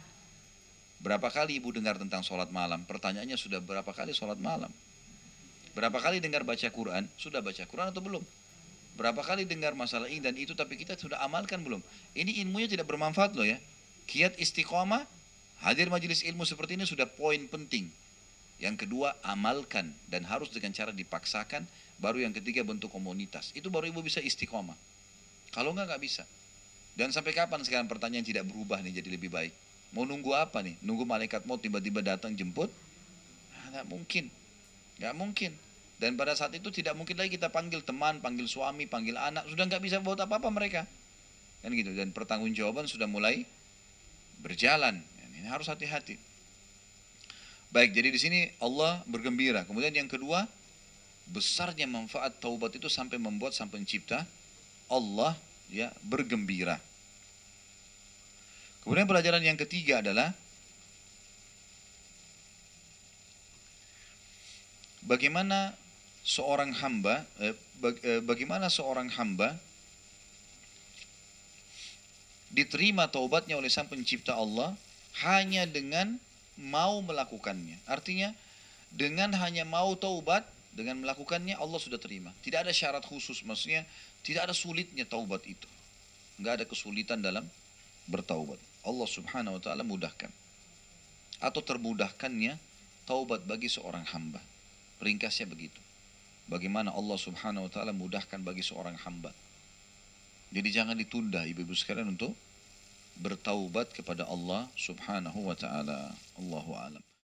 Berapa kali ibu dengar tentang sholat malam? Pertanyaannya sudah berapa kali sholat malam? Berapa kali dengar baca Quran? Sudah baca Quran atau belum? Berapa kali dengar masalah ini dan itu tapi kita sudah amalkan belum? Ini ilmunya tidak bermanfaat loh ya. Kiat istiqomah, hadir majelis ilmu seperti ini sudah poin penting. Yang kedua, amalkan dan harus dengan cara dipaksakan. Baru yang ketiga bentuk komunitas. Itu baru ibu bisa istiqomah. Kalau nggak bisa. Dan sampai kapan sekarang pertanyaan tidak berubah nih jadi lebih baik? Mau nunggu apa nih? Nunggu malaikat maut tiba-tiba datang jemput? Nggak mungkin. Nggak mungkin. Dan pada saat itu tidak mungkin lagi kita panggil teman, panggil suami, panggil anak. Sudah nggak bisa buat apa-apa mereka. Kan gitu. Dan pertanggungjawaban sudah mulai berjalan. Ini harus hati-hati. Baik, jadi di sini Allah bergembira. Kemudian yang kedua, besarnya manfaat taubat itu sampai membuat sang pencipta Allah ya bergembira. Kemudian pelajaran yang ketiga adalah bagaimana seorang hamba diterima taubatnya oleh sang pencipta Allah hanya dengan mau melakukannya. Artinya dengan hanya mau taubat, dengan melakukannya Allah sudah terima. Tidak ada syarat khusus, maksudnya tidak ada sulitnya taubat itu. Enggak ada kesulitan dalam bertaubat. Allah subhanahu wa ta'ala mudahkan. Atau termudahkannya taubat bagi seorang hamba. Ringkasnya begitu. Bagaimana Allah subhanahu wa ta'ala mudahkan bagi seorang hamba. Jadi jangan ditunda ibu-ibu sekalian untuk bertaubat kepada Allah subhanahu wa ta'ala. Allahu a'lam.